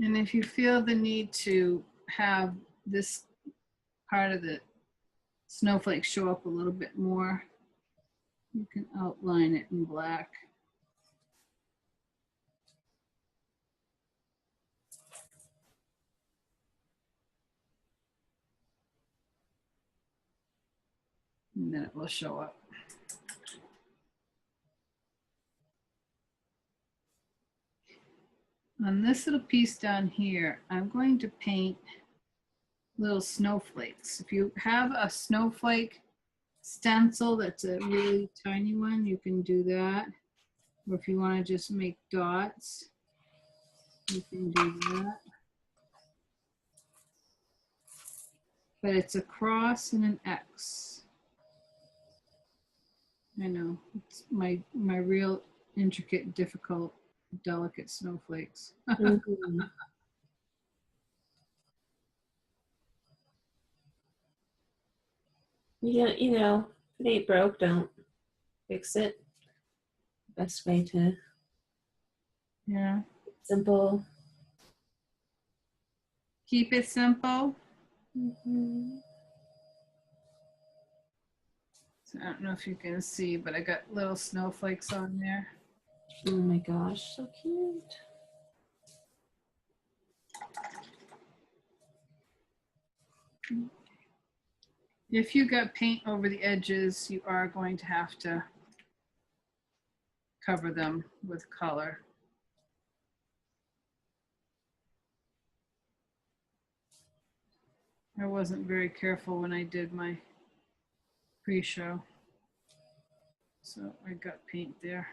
[SPEAKER 1] And if you feel the need to have this part of the snowflake show up a little bit more, you can outline it in black. And then it will show up. On this little piece down here, I'm going to paint little snowflakes. If you have a snowflake stencil that's a really tiny one, you can do that. Or if you want to just make dots, you can do that. But it's a cross and an X. I know, it's my real intricate, difficult, delicate snowflakes.
[SPEAKER 2] Mm-hmm. Yeah, you know, if it ain't broke, don't fix it. Best way to,
[SPEAKER 1] Yeah.
[SPEAKER 2] simple.
[SPEAKER 1] Keep it simple.
[SPEAKER 2] Mm-hmm.
[SPEAKER 1] So I don't know if you can see, but I got little snowflakes on there.
[SPEAKER 2] Oh my gosh, so cute.
[SPEAKER 1] If you got paint over the edges, you are going to have to cover them with color. I wasn't very careful when I did my pre-show, so I got paint there.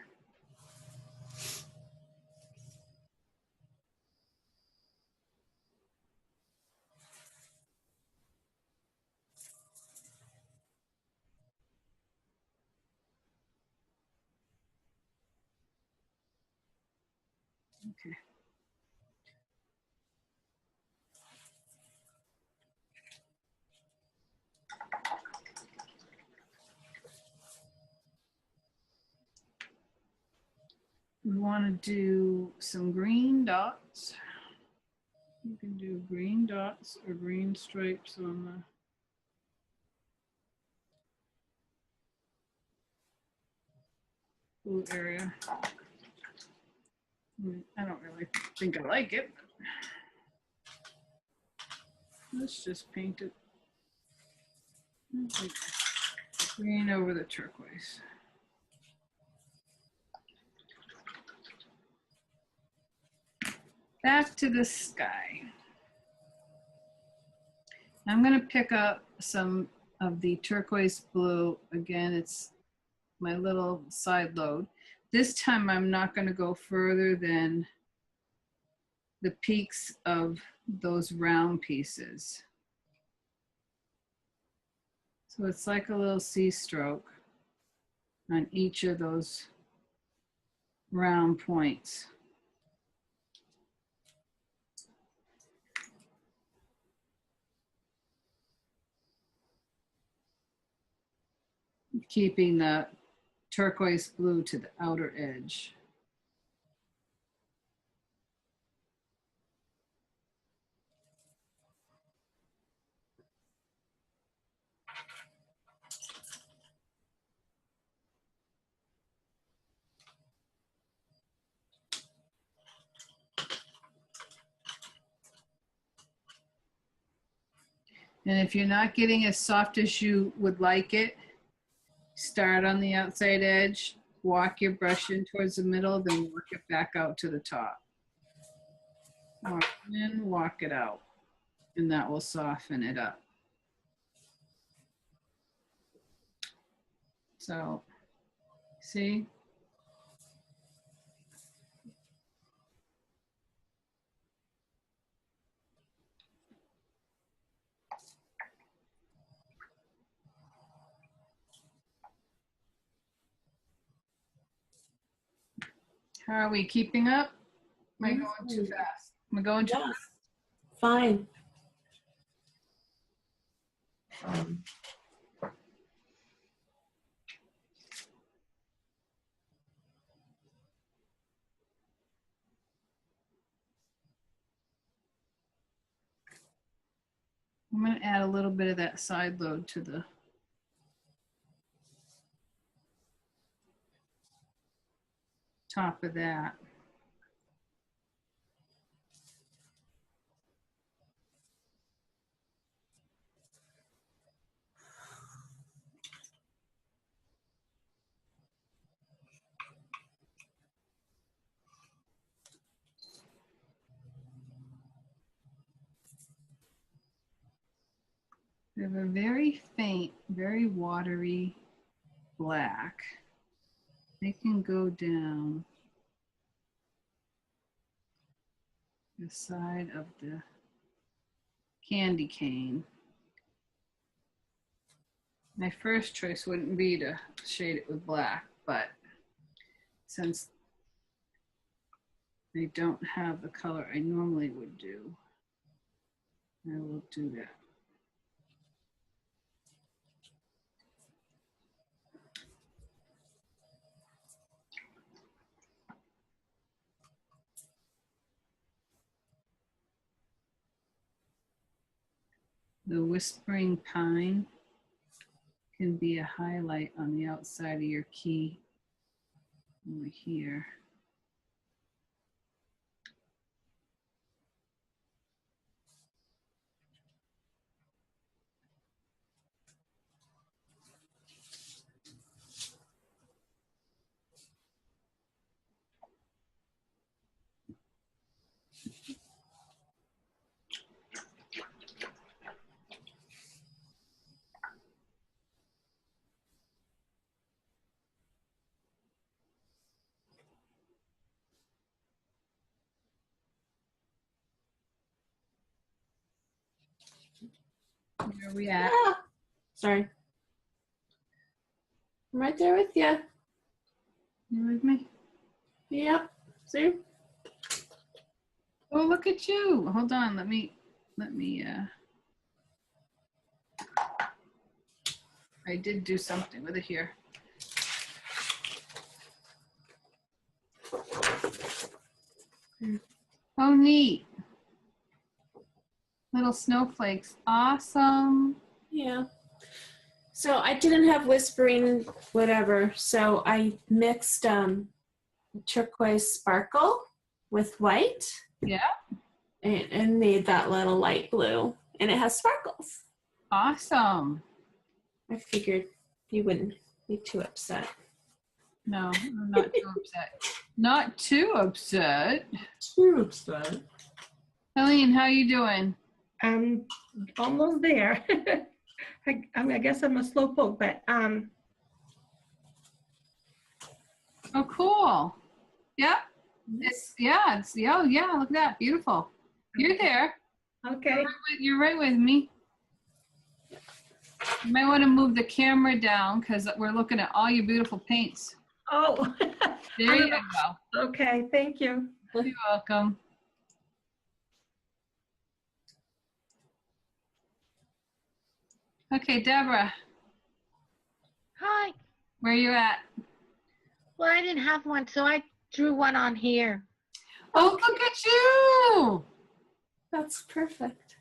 [SPEAKER 1] Okay. We want to do some green dots. You can do green dots or green stripes on the blue area. I don't really think I like it. Let's just paint it like green over the turquoise. Back to the sky. I'm going to pick up some of the turquoise blue. Again, it's my little side load. This time I'm not going to go further than the peaks of those round pieces. So it's like a little C stroke on each of those round points. Keeping the turquoise blue to the outer edge. And if you're not getting as soft as you would like it, start on the outside edge, walk your brush in towards the middle, then work it back out to the top. Walk in, walk it out, and that will soften it up. So, see? How are we keeping up? Am I going too fast? Am I going too fast?
[SPEAKER 2] Fine.
[SPEAKER 1] I'm going to add a little bit of that side load to the top of that. We have a very faint, very watery black. They can go down the side of the candy cane. My first choice wouldn't be to shade it with black, but since I don't have the color I normally would do, I will do that. The whispering pine can be a highlight on the outside of your key over here. Where are we at?
[SPEAKER 2] Ah, sorry. I'm right there with you.
[SPEAKER 1] You with me?
[SPEAKER 2] Yep. See?
[SPEAKER 1] Oh, look at you. Hold on. Let me, I did do something with it here. Oh, neat. Little snowflakes. Awesome.
[SPEAKER 2] Yeah. So I didn't have whispering whatever, so I mixed turquoise sparkle with white.
[SPEAKER 1] Yeah.
[SPEAKER 2] And made that little light blue, and it has sparkles.
[SPEAKER 1] Awesome.
[SPEAKER 2] I figured you wouldn't be too upset.
[SPEAKER 1] No, I'm not too upset. Not too upset.
[SPEAKER 2] Too upset.
[SPEAKER 1] Helene, how you doing?
[SPEAKER 3] I'm almost there. I guess I'm a slow poke, but
[SPEAKER 1] Oh, cool. Yep. Yeah, look at that. Beautiful. You're there.
[SPEAKER 3] okay.
[SPEAKER 1] You're right with me. You might want to move the camera down because we're looking at all your beautiful paints.
[SPEAKER 3] Oh,
[SPEAKER 1] There you go.
[SPEAKER 3] okay. Thank you.
[SPEAKER 1] You're welcome. Okay, Deborah,
[SPEAKER 4] Hi.
[SPEAKER 1] where you at?
[SPEAKER 4] Well, I didn't have one, so I drew one on here.
[SPEAKER 1] Oh, look at you.
[SPEAKER 2] That's perfect.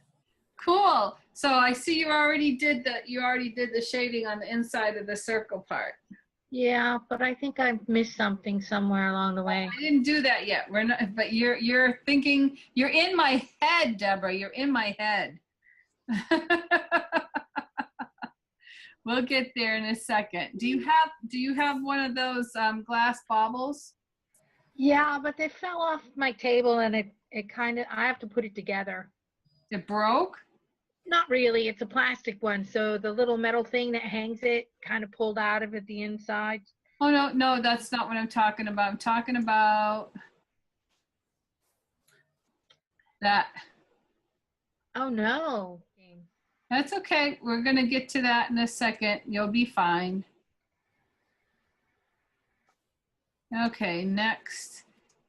[SPEAKER 1] Cool. So I see you already did the shading on the inside of the circle part.
[SPEAKER 4] Yeah, but I think I missed something somewhere along the way.
[SPEAKER 1] I didn't do that yet. We're not, but you're thinking, you're in my head, Deborah. You're in my head. We'll get there in a second. Do you have one of those glass baubles?
[SPEAKER 4] Yeah, but they fell off my table and it kind of, I have to put it together.
[SPEAKER 1] It broke?
[SPEAKER 4] Not really. It's a plastic one. So the little metal thing that hangs it kind of pulled out of it, the inside.
[SPEAKER 1] Oh, no, that's not what I'm talking about. I'm talking about that.
[SPEAKER 4] Oh, no.
[SPEAKER 1] That's okay. We're going to get to that in a second. You'll be fine. Okay, next.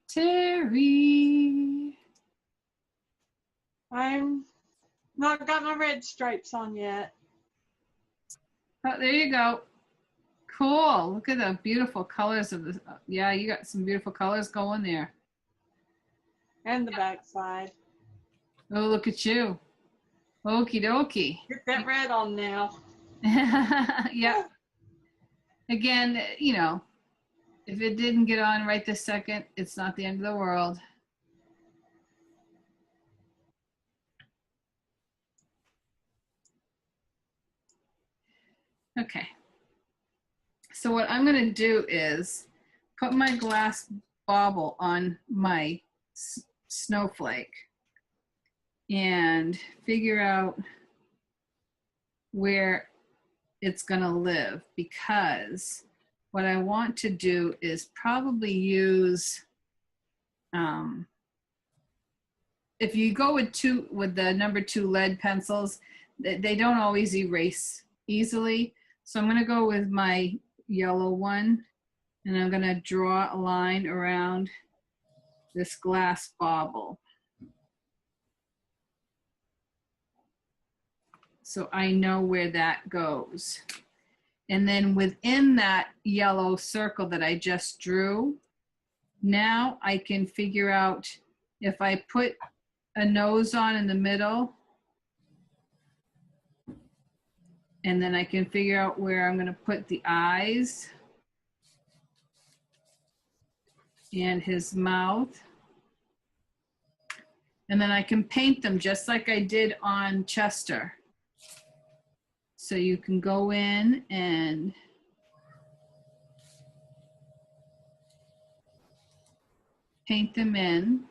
[SPEAKER 1] Terry.
[SPEAKER 5] I'm not got my red stripes on yet.
[SPEAKER 1] Oh, there you go. Cool. Look at the beautiful colors of this. Yeah, you got some beautiful colors going there.
[SPEAKER 5] And the backside.
[SPEAKER 1] Oh, look at you. Okie dokie.
[SPEAKER 5] Get that red on now.
[SPEAKER 1] Yeah. Again, you know, if it didn't get on right this second, it's not the end of the world. Okay. So what I'm going to do is put my glass bauble on my snowflake and figure out where it's going to live, because what I want to do is probably use, if you go with the number 2 lead pencils, they don't always erase easily. So I'm going to go with my yellow one, and I'm going to draw a line around this glass bauble. So I know where that goes. And then within that yellow circle that I just drew, now I can figure out if I put a nose on in the middle, and then I can figure out where I'm going to put the eyes and his mouth. And then I can paint them just like I did on Chester. So you can go in and paint them in.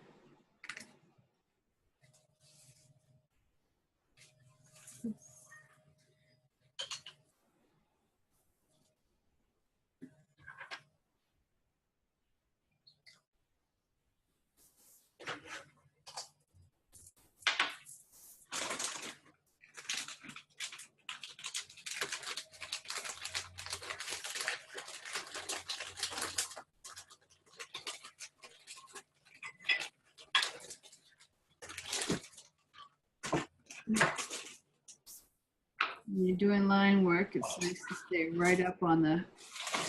[SPEAKER 1] When you're doing line work, it's nice to stay right up on the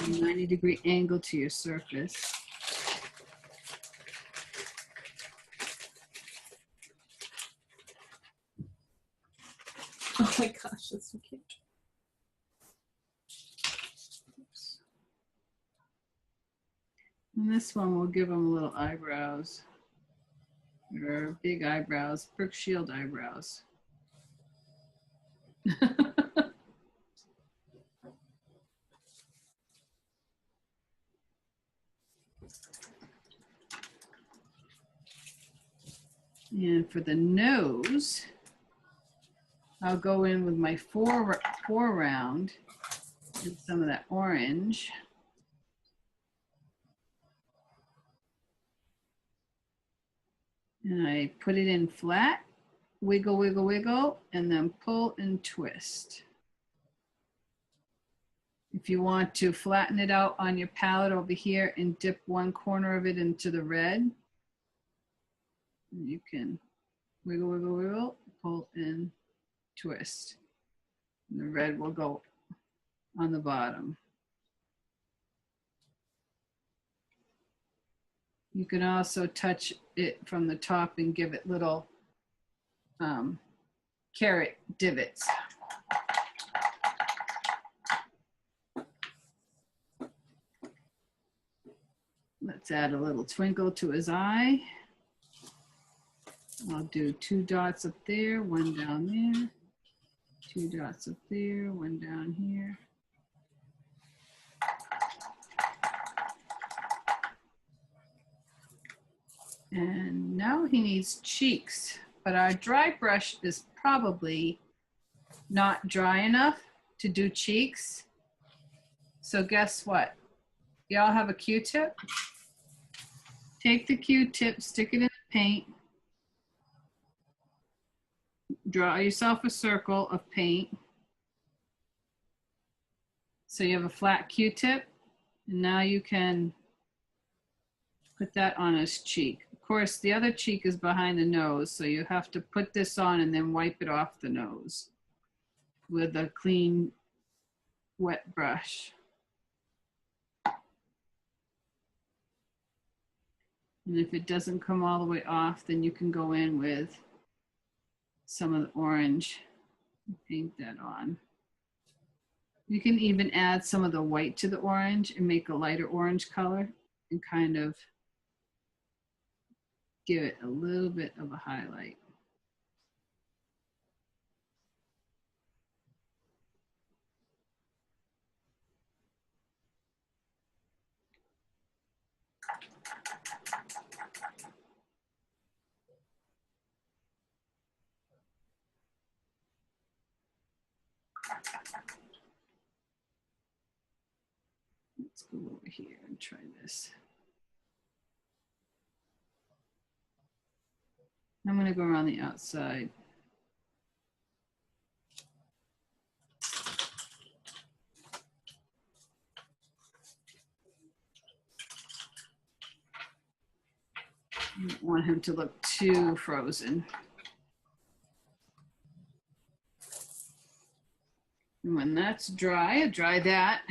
[SPEAKER 1] 90-degree angle to your surface.
[SPEAKER 2] Oh my gosh, that's so cute.
[SPEAKER 1] Oops. And this one will give them little eyebrows, or big eyebrows, Brooke Shield eyebrows. And for the nose, I'll go in with my four round and some of that orange. And I put it in flat, wiggle, wiggle, wiggle, and then pull and twist. If you want to flatten it out on your palette over here and dip one corner of it into the red, you can wiggle, wiggle, wiggle, pull and twist. And the red will go on the bottom. You can also touch it from the top and give it little carrot divots. Let's add a little twinkle to his eye. I'll do 2 dots up there, 1 down there. 2 dots up there, 1 down here. And now he needs cheeks, but our dry brush is probably not dry enough to do cheeks. So guess what? Y'all have a Q-tip? Take the Q-tip, stick it in the paint. Draw yourself a circle of paint. So you have a flat Q-tip, and now you can put that on his cheek. Of course, the other cheek is behind the nose, so you have to put this on and then wipe it off the nose with a clean, wet brush. And if it doesn't come all the way off, then you can go in with some of the orange and paint that on. You can even add some of the white to the orange and make a lighter orange color and kind of give it a little bit of a highlight. Let's go over here and try this. I'm going to go around the outside. I don't want him to look too frozen. And when that's dry, I dry that.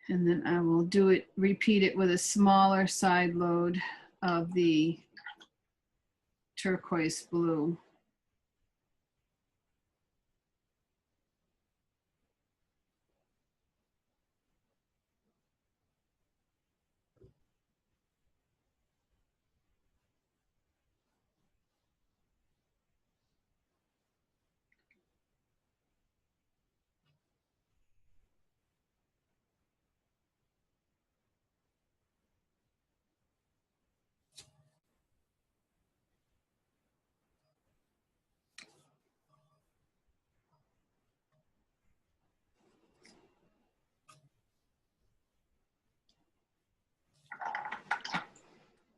[SPEAKER 1] And then I will do it, repeat it with a smaller side load of the turquoise blue.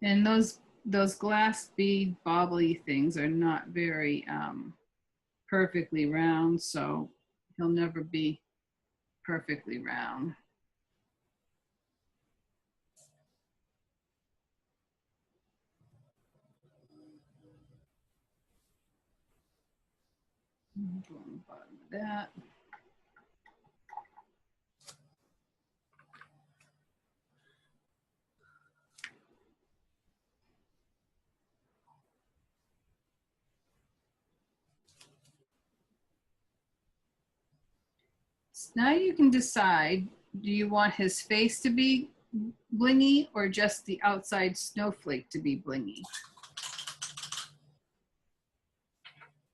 [SPEAKER 1] And those glass bead bobbly things are not very perfectly round, so he'll never be perfectly round. Go on the bottom of that. So now you can decide, do you want his face to be blingy or just the outside snowflake to be blingy?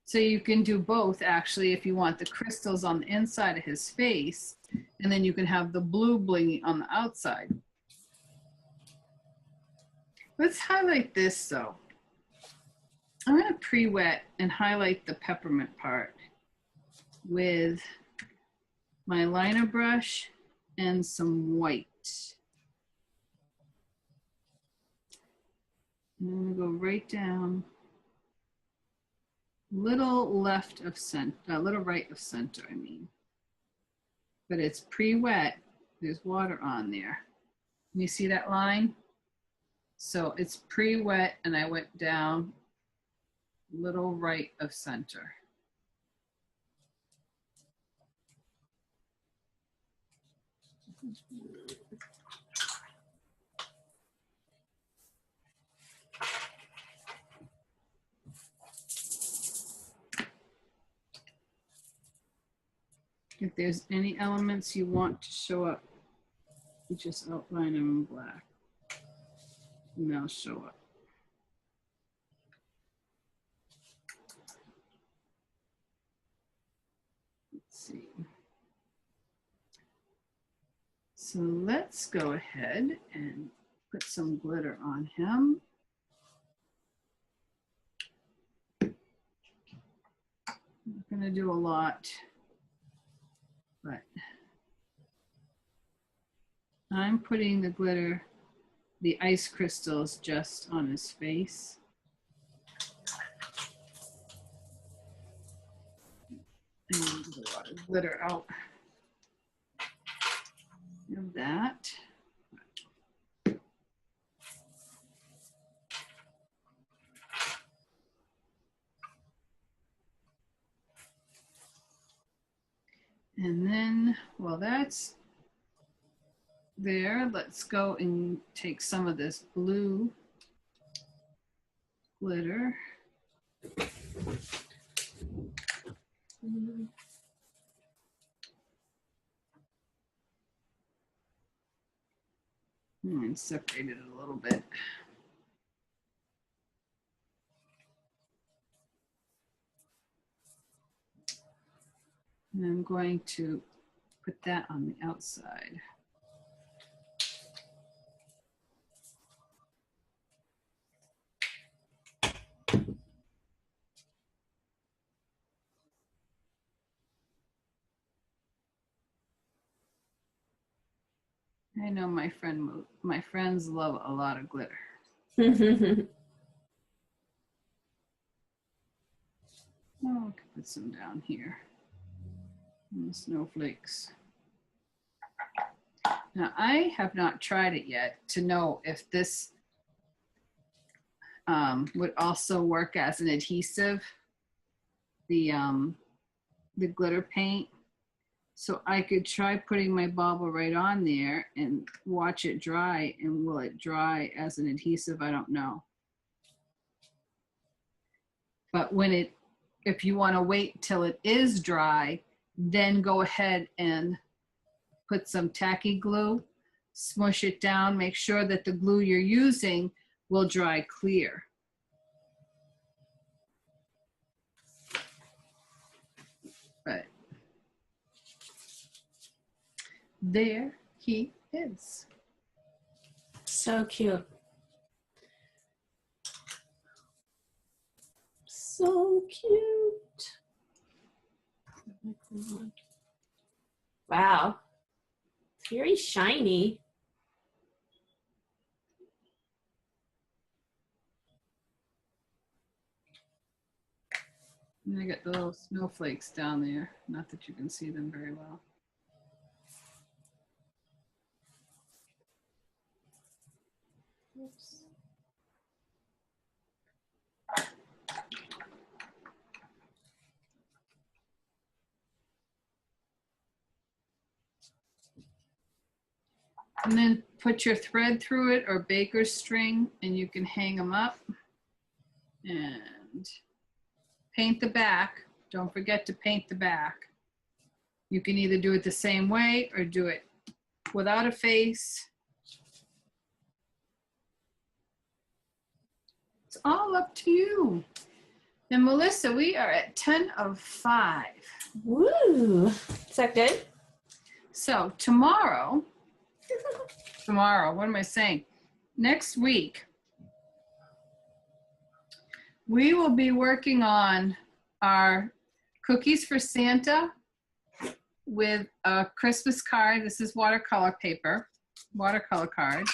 [SPEAKER 1] So you can do both actually if you want the crystals on the inside of his face, and then you can have the blue blingy on the outside. Let's highlight this though. I'm going to pre-wet and highlight the peppermint part with my liner brush and some white. I'm going to go right down, little left of center, little right of center, I mean. But it's pre-wet, there's water on there. Can you see that line? So it's pre-wet and I went down little right of center. If there's any elements you want to show up You just outline them in black. And they'll show up. Let's see. So let's go ahead and put some glitter on him. I'm not going to do a lot, but I'm putting the glitter, the ice crystals, just on his face. And a lot of glitter out of that. And then, well, that's there. Let's go and take some of this blue glitter. And separate it a little bit. And I'm going to put that on the outside. I know my friends love a lot of glitter. Oh, I could put some down here. And the snowflakes. Now I have not tried it yet to know if this would also work as an adhesive, the glitter paint. So I could try putting my bauble right on there and watch it dry, and will it dry as an adhesive? I don't know. But if you want to wait till it is dry, then go ahead and put some tacky glue, smush it down, make sure that the glue you're using will dry clear. But there he is.
[SPEAKER 2] So cute. So cute. Wow. It's very shiny.
[SPEAKER 1] And I got the little snowflakes down there. Not that you can see them very well. Oops. And then put your thread through it or baker's string, and you can hang them up. And paint the back. Don't forget to paint the back. You can either do it the same way or do it without a face. It's all up to you. And Melissa, we are at 10 of 5.
[SPEAKER 2] Woo! Is that good?
[SPEAKER 1] So tomorrow, what am I saying? Next week, we will be working on our cookies for Santa with a Christmas card. This is watercolor paper, watercolor card.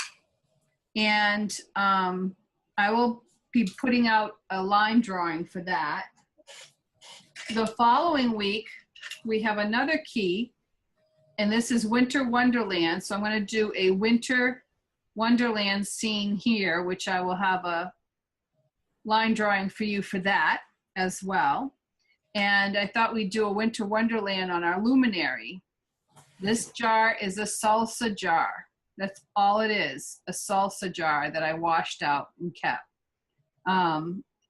[SPEAKER 1] And I will be putting out a line drawing for that. The following week, we have another key, and this is Winter Wonderland. So I'm going to do a Winter Wonderland scene here, which I will have a line drawing for you for that as well. And I thought we'd do a Winter Wonderland on our luminary. This jar is a salsa jar. That's all it is, a salsa jar that I washed out and kept.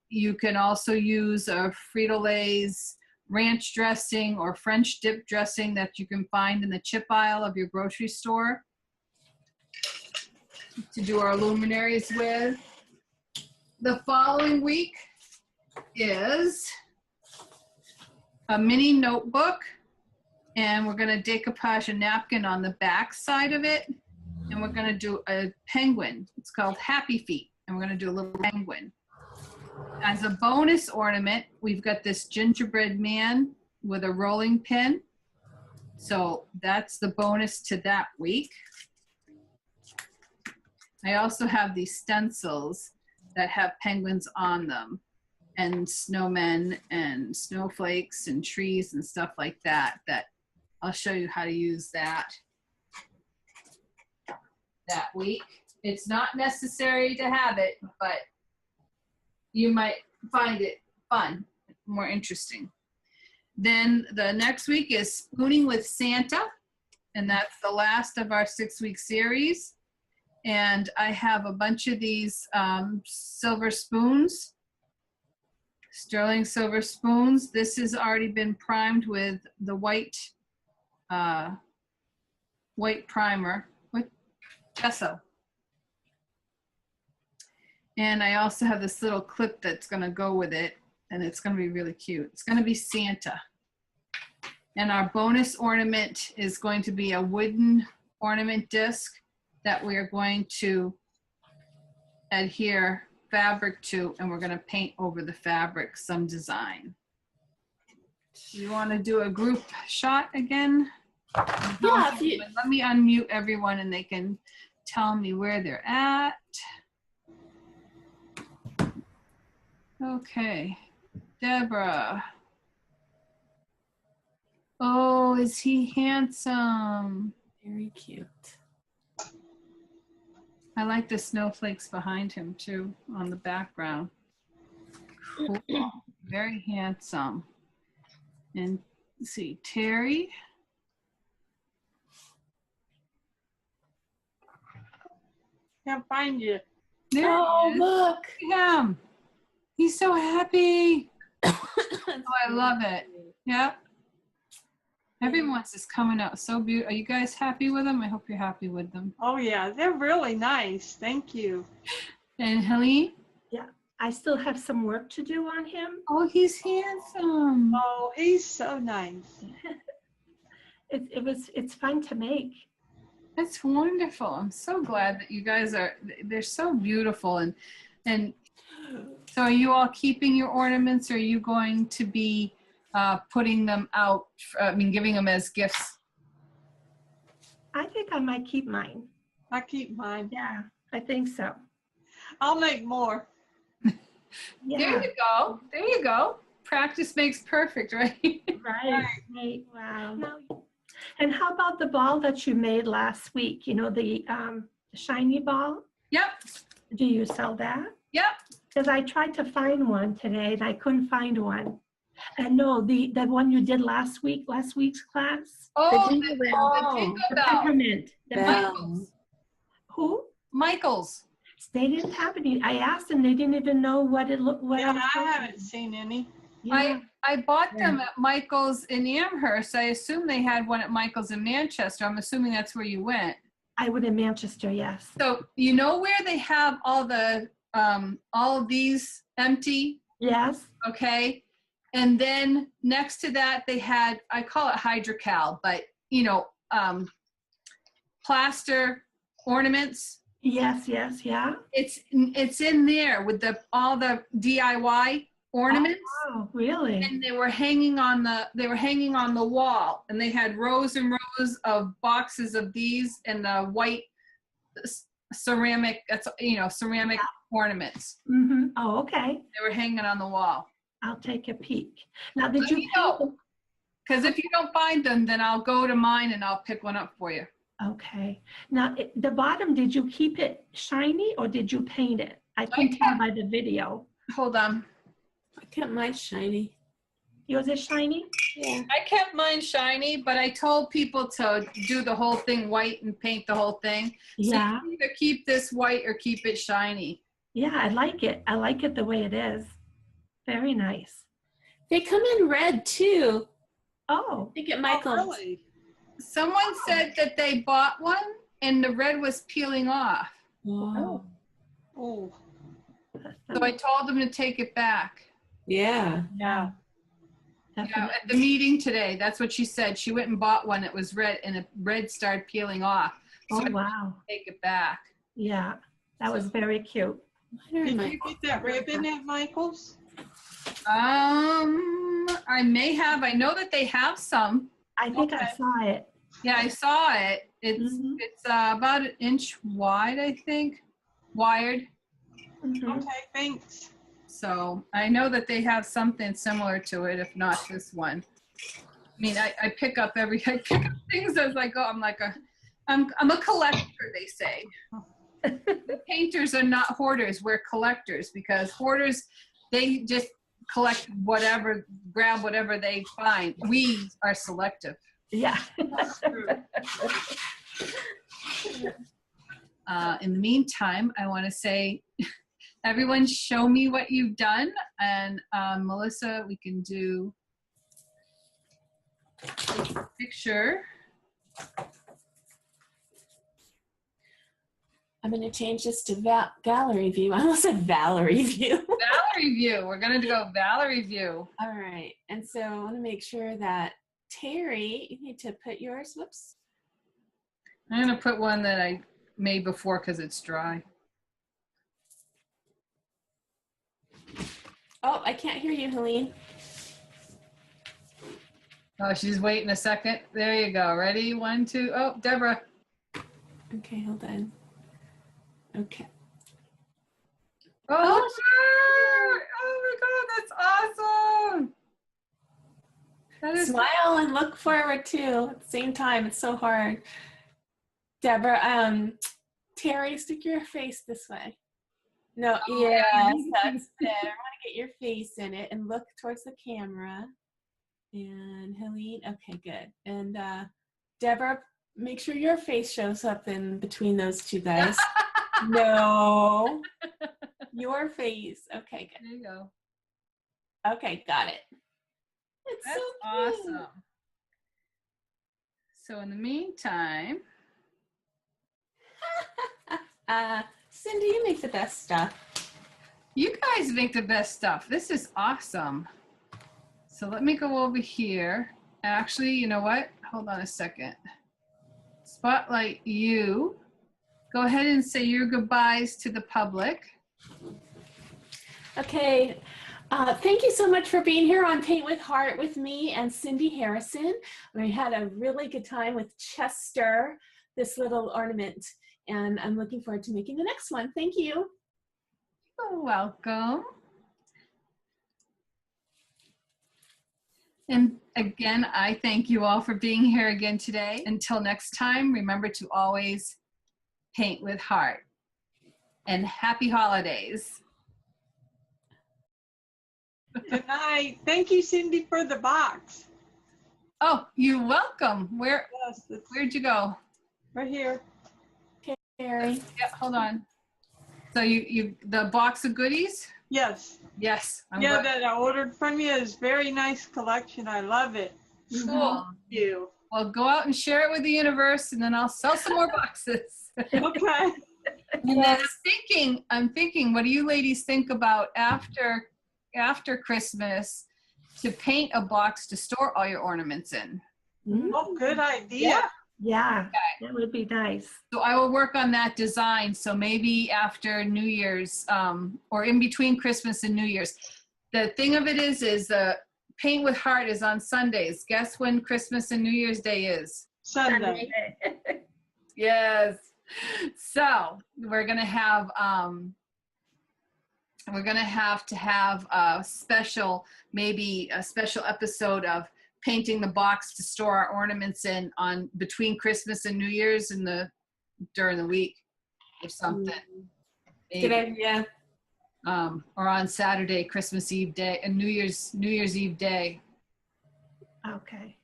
[SPEAKER 1] You can also use a Frito-Lay's ranch dressing or French dip dressing that you can find in the chip aisle of your grocery store. to do our luminaries with. The following week is a mini notebook, and we're going to decoupage a napkin on the back side of it, and we're going to do a penguin. It's called Happy Feet, and we're going to do a little penguin. As a bonus ornament, we've got this gingerbread man with a rolling pin. So that's the bonus to that week. I also have these stencils that have penguins on them, and snowmen and snowflakes and trees and stuff like that, that I'll show you how to use that week. It's not necessary to have it, but you might find it fun, more interesting. Then the next week is Spooning with Santa, and that's the last of our 6-week series. And I have a bunch of these silver spoons, sterling silver spoons. This has already been primed with the white primer with gesso. And I also have this little clip that's gonna go with it, and it's gonna be really cute. It's gonna be Santa. And our bonus ornament is going to be a wooden ornament disc that we are going to adhere fabric to, and we're gonna paint over the fabric some design. You wanna do a group shot again?
[SPEAKER 2] Yeah, if you,
[SPEAKER 1] Let me unmute everyone and they can tell me where they're at. Okay, Deborah. Oh, is he handsome?
[SPEAKER 2] very cute.
[SPEAKER 1] I like the snowflakes behind him too, on the background. Cool. Very handsome. And let's see, Terry.
[SPEAKER 5] Can't find you.
[SPEAKER 1] There
[SPEAKER 2] Oh,
[SPEAKER 1] he is.
[SPEAKER 2] look.
[SPEAKER 1] Look at him. He's so happy. Oh, I love it. Yep. Everyone's just coming out so beautiful. Are you guys happy with them? I hope you're happy with them.
[SPEAKER 5] Oh yeah, they're really nice. Thank you.
[SPEAKER 1] And Helene?
[SPEAKER 3] I still have some work to do on him.
[SPEAKER 1] Oh, he's handsome.
[SPEAKER 5] Oh, he's so nice.
[SPEAKER 3] It's fun to make.
[SPEAKER 1] That's wonderful. I'm so glad that you guys they're so beautiful. And so are you all keeping your ornaments, or are you going to be putting them out, giving them as gifts?
[SPEAKER 3] I think I might keep mine.
[SPEAKER 5] I keep mine.
[SPEAKER 3] Yeah, I think so.
[SPEAKER 5] I'll make more.
[SPEAKER 3] Yeah.
[SPEAKER 1] There you go. There you go. Practice makes perfect, right?
[SPEAKER 3] Right. Wow. And how about the ball that you made last week? You know, the shiny ball?
[SPEAKER 1] Yep.
[SPEAKER 3] Do you sell that?
[SPEAKER 1] Yep.
[SPEAKER 3] Because I tried to find one today and I couldn't find one. And no, the one you did last week's class.
[SPEAKER 1] Oh,
[SPEAKER 4] jingle
[SPEAKER 1] the
[SPEAKER 4] bell.
[SPEAKER 1] jingle
[SPEAKER 3] The
[SPEAKER 1] bell.
[SPEAKER 3] peppermint. The
[SPEAKER 2] Bell.
[SPEAKER 1] Michaels.
[SPEAKER 3] Who?
[SPEAKER 1] Michaels.
[SPEAKER 3] They didn't have any. I asked them, they didn't even know what it looked like.
[SPEAKER 5] Yeah, I haven't seen any.
[SPEAKER 3] Yeah.
[SPEAKER 1] I bought them at Michaels in Amherst. I assume they had one at Michaels in Manchester. I'm assuming that's where you went.
[SPEAKER 3] I would in Manchester, yes.
[SPEAKER 1] So you know where they have all of these empty,
[SPEAKER 3] Yes.
[SPEAKER 1] okay? And then next to that they had, I call it hydrocal, but plaster ornaments.
[SPEAKER 3] Yes, yeah.
[SPEAKER 1] It's in there with all the DIY ornaments.
[SPEAKER 3] Oh, really?
[SPEAKER 1] And they were hanging on the wall, and they had rows and rows of boxes of these and the white ceramic, ceramic ornaments.
[SPEAKER 3] Mm-hmm. Oh, okay.
[SPEAKER 1] They were hanging on the wall.
[SPEAKER 3] I'll take a peek. Now, did
[SPEAKER 1] Let
[SPEAKER 3] you
[SPEAKER 1] me know. Because if you don't find them, then I'll go to mine and I'll pick one up for you.
[SPEAKER 3] Okay. Now, the bottom, did you keep it shiny or did you paint it? I couldn't tell by the video.
[SPEAKER 1] Hold on.
[SPEAKER 2] I kept mine shiny.
[SPEAKER 3] Yours is shiny?
[SPEAKER 2] Yeah.
[SPEAKER 1] I kept mine shiny, but I told people to do the whole thing white and paint the whole thing.
[SPEAKER 3] Yeah.
[SPEAKER 1] So you either keep this white or keep it shiny.
[SPEAKER 3] Yeah, I like it. I like it the way it is. Very nice.
[SPEAKER 2] They come in red too.
[SPEAKER 3] Oh,
[SPEAKER 2] I think at
[SPEAKER 5] Oh,
[SPEAKER 2] Michael's.
[SPEAKER 5] really?
[SPEAKER 1] Someone said that they bought one and the red was peeling off.
[SPEAKER 2] Wow.
[SPEAKER 5] Oh,
[SPEAKER 1] So I told them to take it back.
[SPEAKER 2] Yeah.
[SPEAKER 5] yeah.
[SPEAKER 1] Yeah, at the meeting today, that's what she said. She went and bought one. It was red, and the red started peeling off. So
[SPEAKER 3] Oh,
[SPEAKER 1] I
[SPEAKER 3] wow.
[SPEAKER 1] take it back.
[SPEAKER 3] Yeah, that was very cute.
[SPEAKER 5] Did you get that ribbon at Michael's?
[SPEAKER 1] I may have. I know that they have some.
[SPEAKER 3] I think I
[SPEAKER 5] Okay.
[SPEAKER 3] saw it.
[SPEAKER 1] Yeah, I saw it. It's
[SPEAKER 3] Mhm.
[SPEAKER 1] it's about an inch wide, I think, wired.
[SPEAKER 3] Mhm.
[SPEAKER 5] Okay, thanks.
[SPEAKER 1] So I know that they have something similar to it, if not this one. I mean, I pick up I pick up things as I go. I'm a collector, they say. The painters are not hoarders. We're collectors, because hoarders, they just collect whatever, grab whatever they find. We are selective.
[SPEAKER 3] Yeah.
[SPEAKER 1] In the meantime, I want to say, everyone show me what you've done. And Melissa, we can do a picture.
[SPEAKER 2] I'm going to change this to gallery view. I almost said Valerie view.
[SPEAKER 1] Valerie view. We're going to go Valerie view.
[SPEAKER 2] All right. And so I want to make sure that Terry, you need to put yours. Whoops.
[SPEAKER 1] I'm going to put one that I made before because it's dry.
[SPEAKER 2] Oh, I can't hear you, Helene.
[SPEAKER 1] Oh, she's waiting a second. There you go. Ready? 1, 2. Oh, Deborah.
[SPEAKER 2] Okay, hold on. Okay.
[SPEAKER 1] Oh, sure. Oh my God, that's awesome. That is
[SPEAKER 2] Smile and look forward too at the same time. It's so hard. Deborah, Terry, stick your face this way. No, yes, that's better. I want to get your face in it and look towards the camera. And Helene, okay, good. And Deborah, make sure your face shows up in between those two guys. No, your face. Okay, good.
[SPEAKER 1] There you go.
[SPEAKER 2] Okay, got it. It's
[SPEAKER 1] That's
[SPEAKER 2] so cute.
[SPEAKER 1] awesome. So in the meantime,
[SPEAKER 2] Cindy, you make the best stuff.
[SPEAKER 1] you guys make the best stuff. This is awesome. So let me go over here. Actually, you know what? Hold on a second. Spotlight you. Go ahead and say your goodbyes to the public.
[SPEAKER 2] Okay. Thank you so much for being here on Paint with Heart with me and Cindy Harrison. We had a really good time with Chester, this little ornament, and I'm looking forward to making the next one. Thank you.
[SPEAKER 1] You're welcome. And again, I thank you all for being here again today. Until next time, remember to always paint with heart. And happy holidays.
[SPEAKER 5] Good night. Thank you, Cindy, for the box.
[SPEAKER 1] Oh, you're welcome.
[SPEAKER 5] Yes, it's
[SPEAKER 1] Where'd you go?
[SPEAKER 5] right here.
[SPEAKER 2] Terry.
[SPEAKER 1] Yeah, hold on. So the box of goodies?
[SPEAKER 5] Yes.
[SPEAKER 1] Yes.
[SPEAKER 5] Yeah, that I ordered from you is very nice collection. I love it.
[SPEAKER 1] Cool.
[SPEAKER 5] Thank you.
[SPEAKER 1] Well, go out and share it with the universe, and then I'll sell some more boxes.
[SPEAKER 5] Okay.
[SPEAKER 1] And then I'm thinking, what do you ladies think about after Christmas to paint a box to store all your ornaments in?
[SPEAKER 5] Oh, good idea.
[SPEAKER 3] Yeah, that would be nice.
[SPEAKER 1] So I will work on that design. So maybe after New Year's, or in between Christmas and New Year's. The thing of it is the Paint with Heart is on Sundays. Guess when Christmas and New Year's Day is?
[SPEAKER 5] Sunday.
[SPEAKER 1] Yes. So we're gonna have to have a special episode of painting the box to store our ornaments in on between Christmas and New Year's during the week or something.
[SPEAKER 2] Good idea.
[SPEAKER 1] Or on Saturday, Christmas Eve day and New Year's Eve day.
[SPEAKER 3] Okay.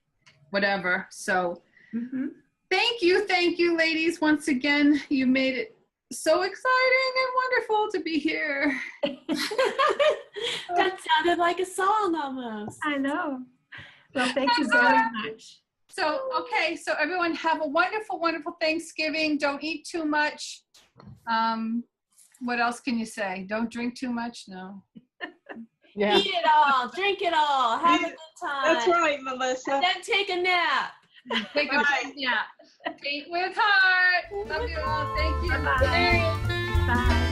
[SPEAKER 1] Whatever. So thank you, ladies. Once again, you made it so exciting and wonderful to be here.
[SPEAKER 2] That sounded like a song almost.
[SPEAKER 3] I know. Well, thank you very much.
[SPEAKER 1] So, okay, so everyone have a wonderful, wonderful Thanksgiving. Don't eat too much. What else can you say? Don't drink too much? No.
[SPEAKER 4] Yeah.
[SPEAKER 2] Eat it all, drink it all, have a good time.
[SPEAKER 5] That's right, Melissa.
[SPEAKER 2] And then take a nap.
[SPEAKER 1] Take a
[SPEAKER 5] Right.
[SPEAKER 1] big nap. Paint with heart. Love you all. Thank you.
[SPEAKER 3] Bye-bye. Bye.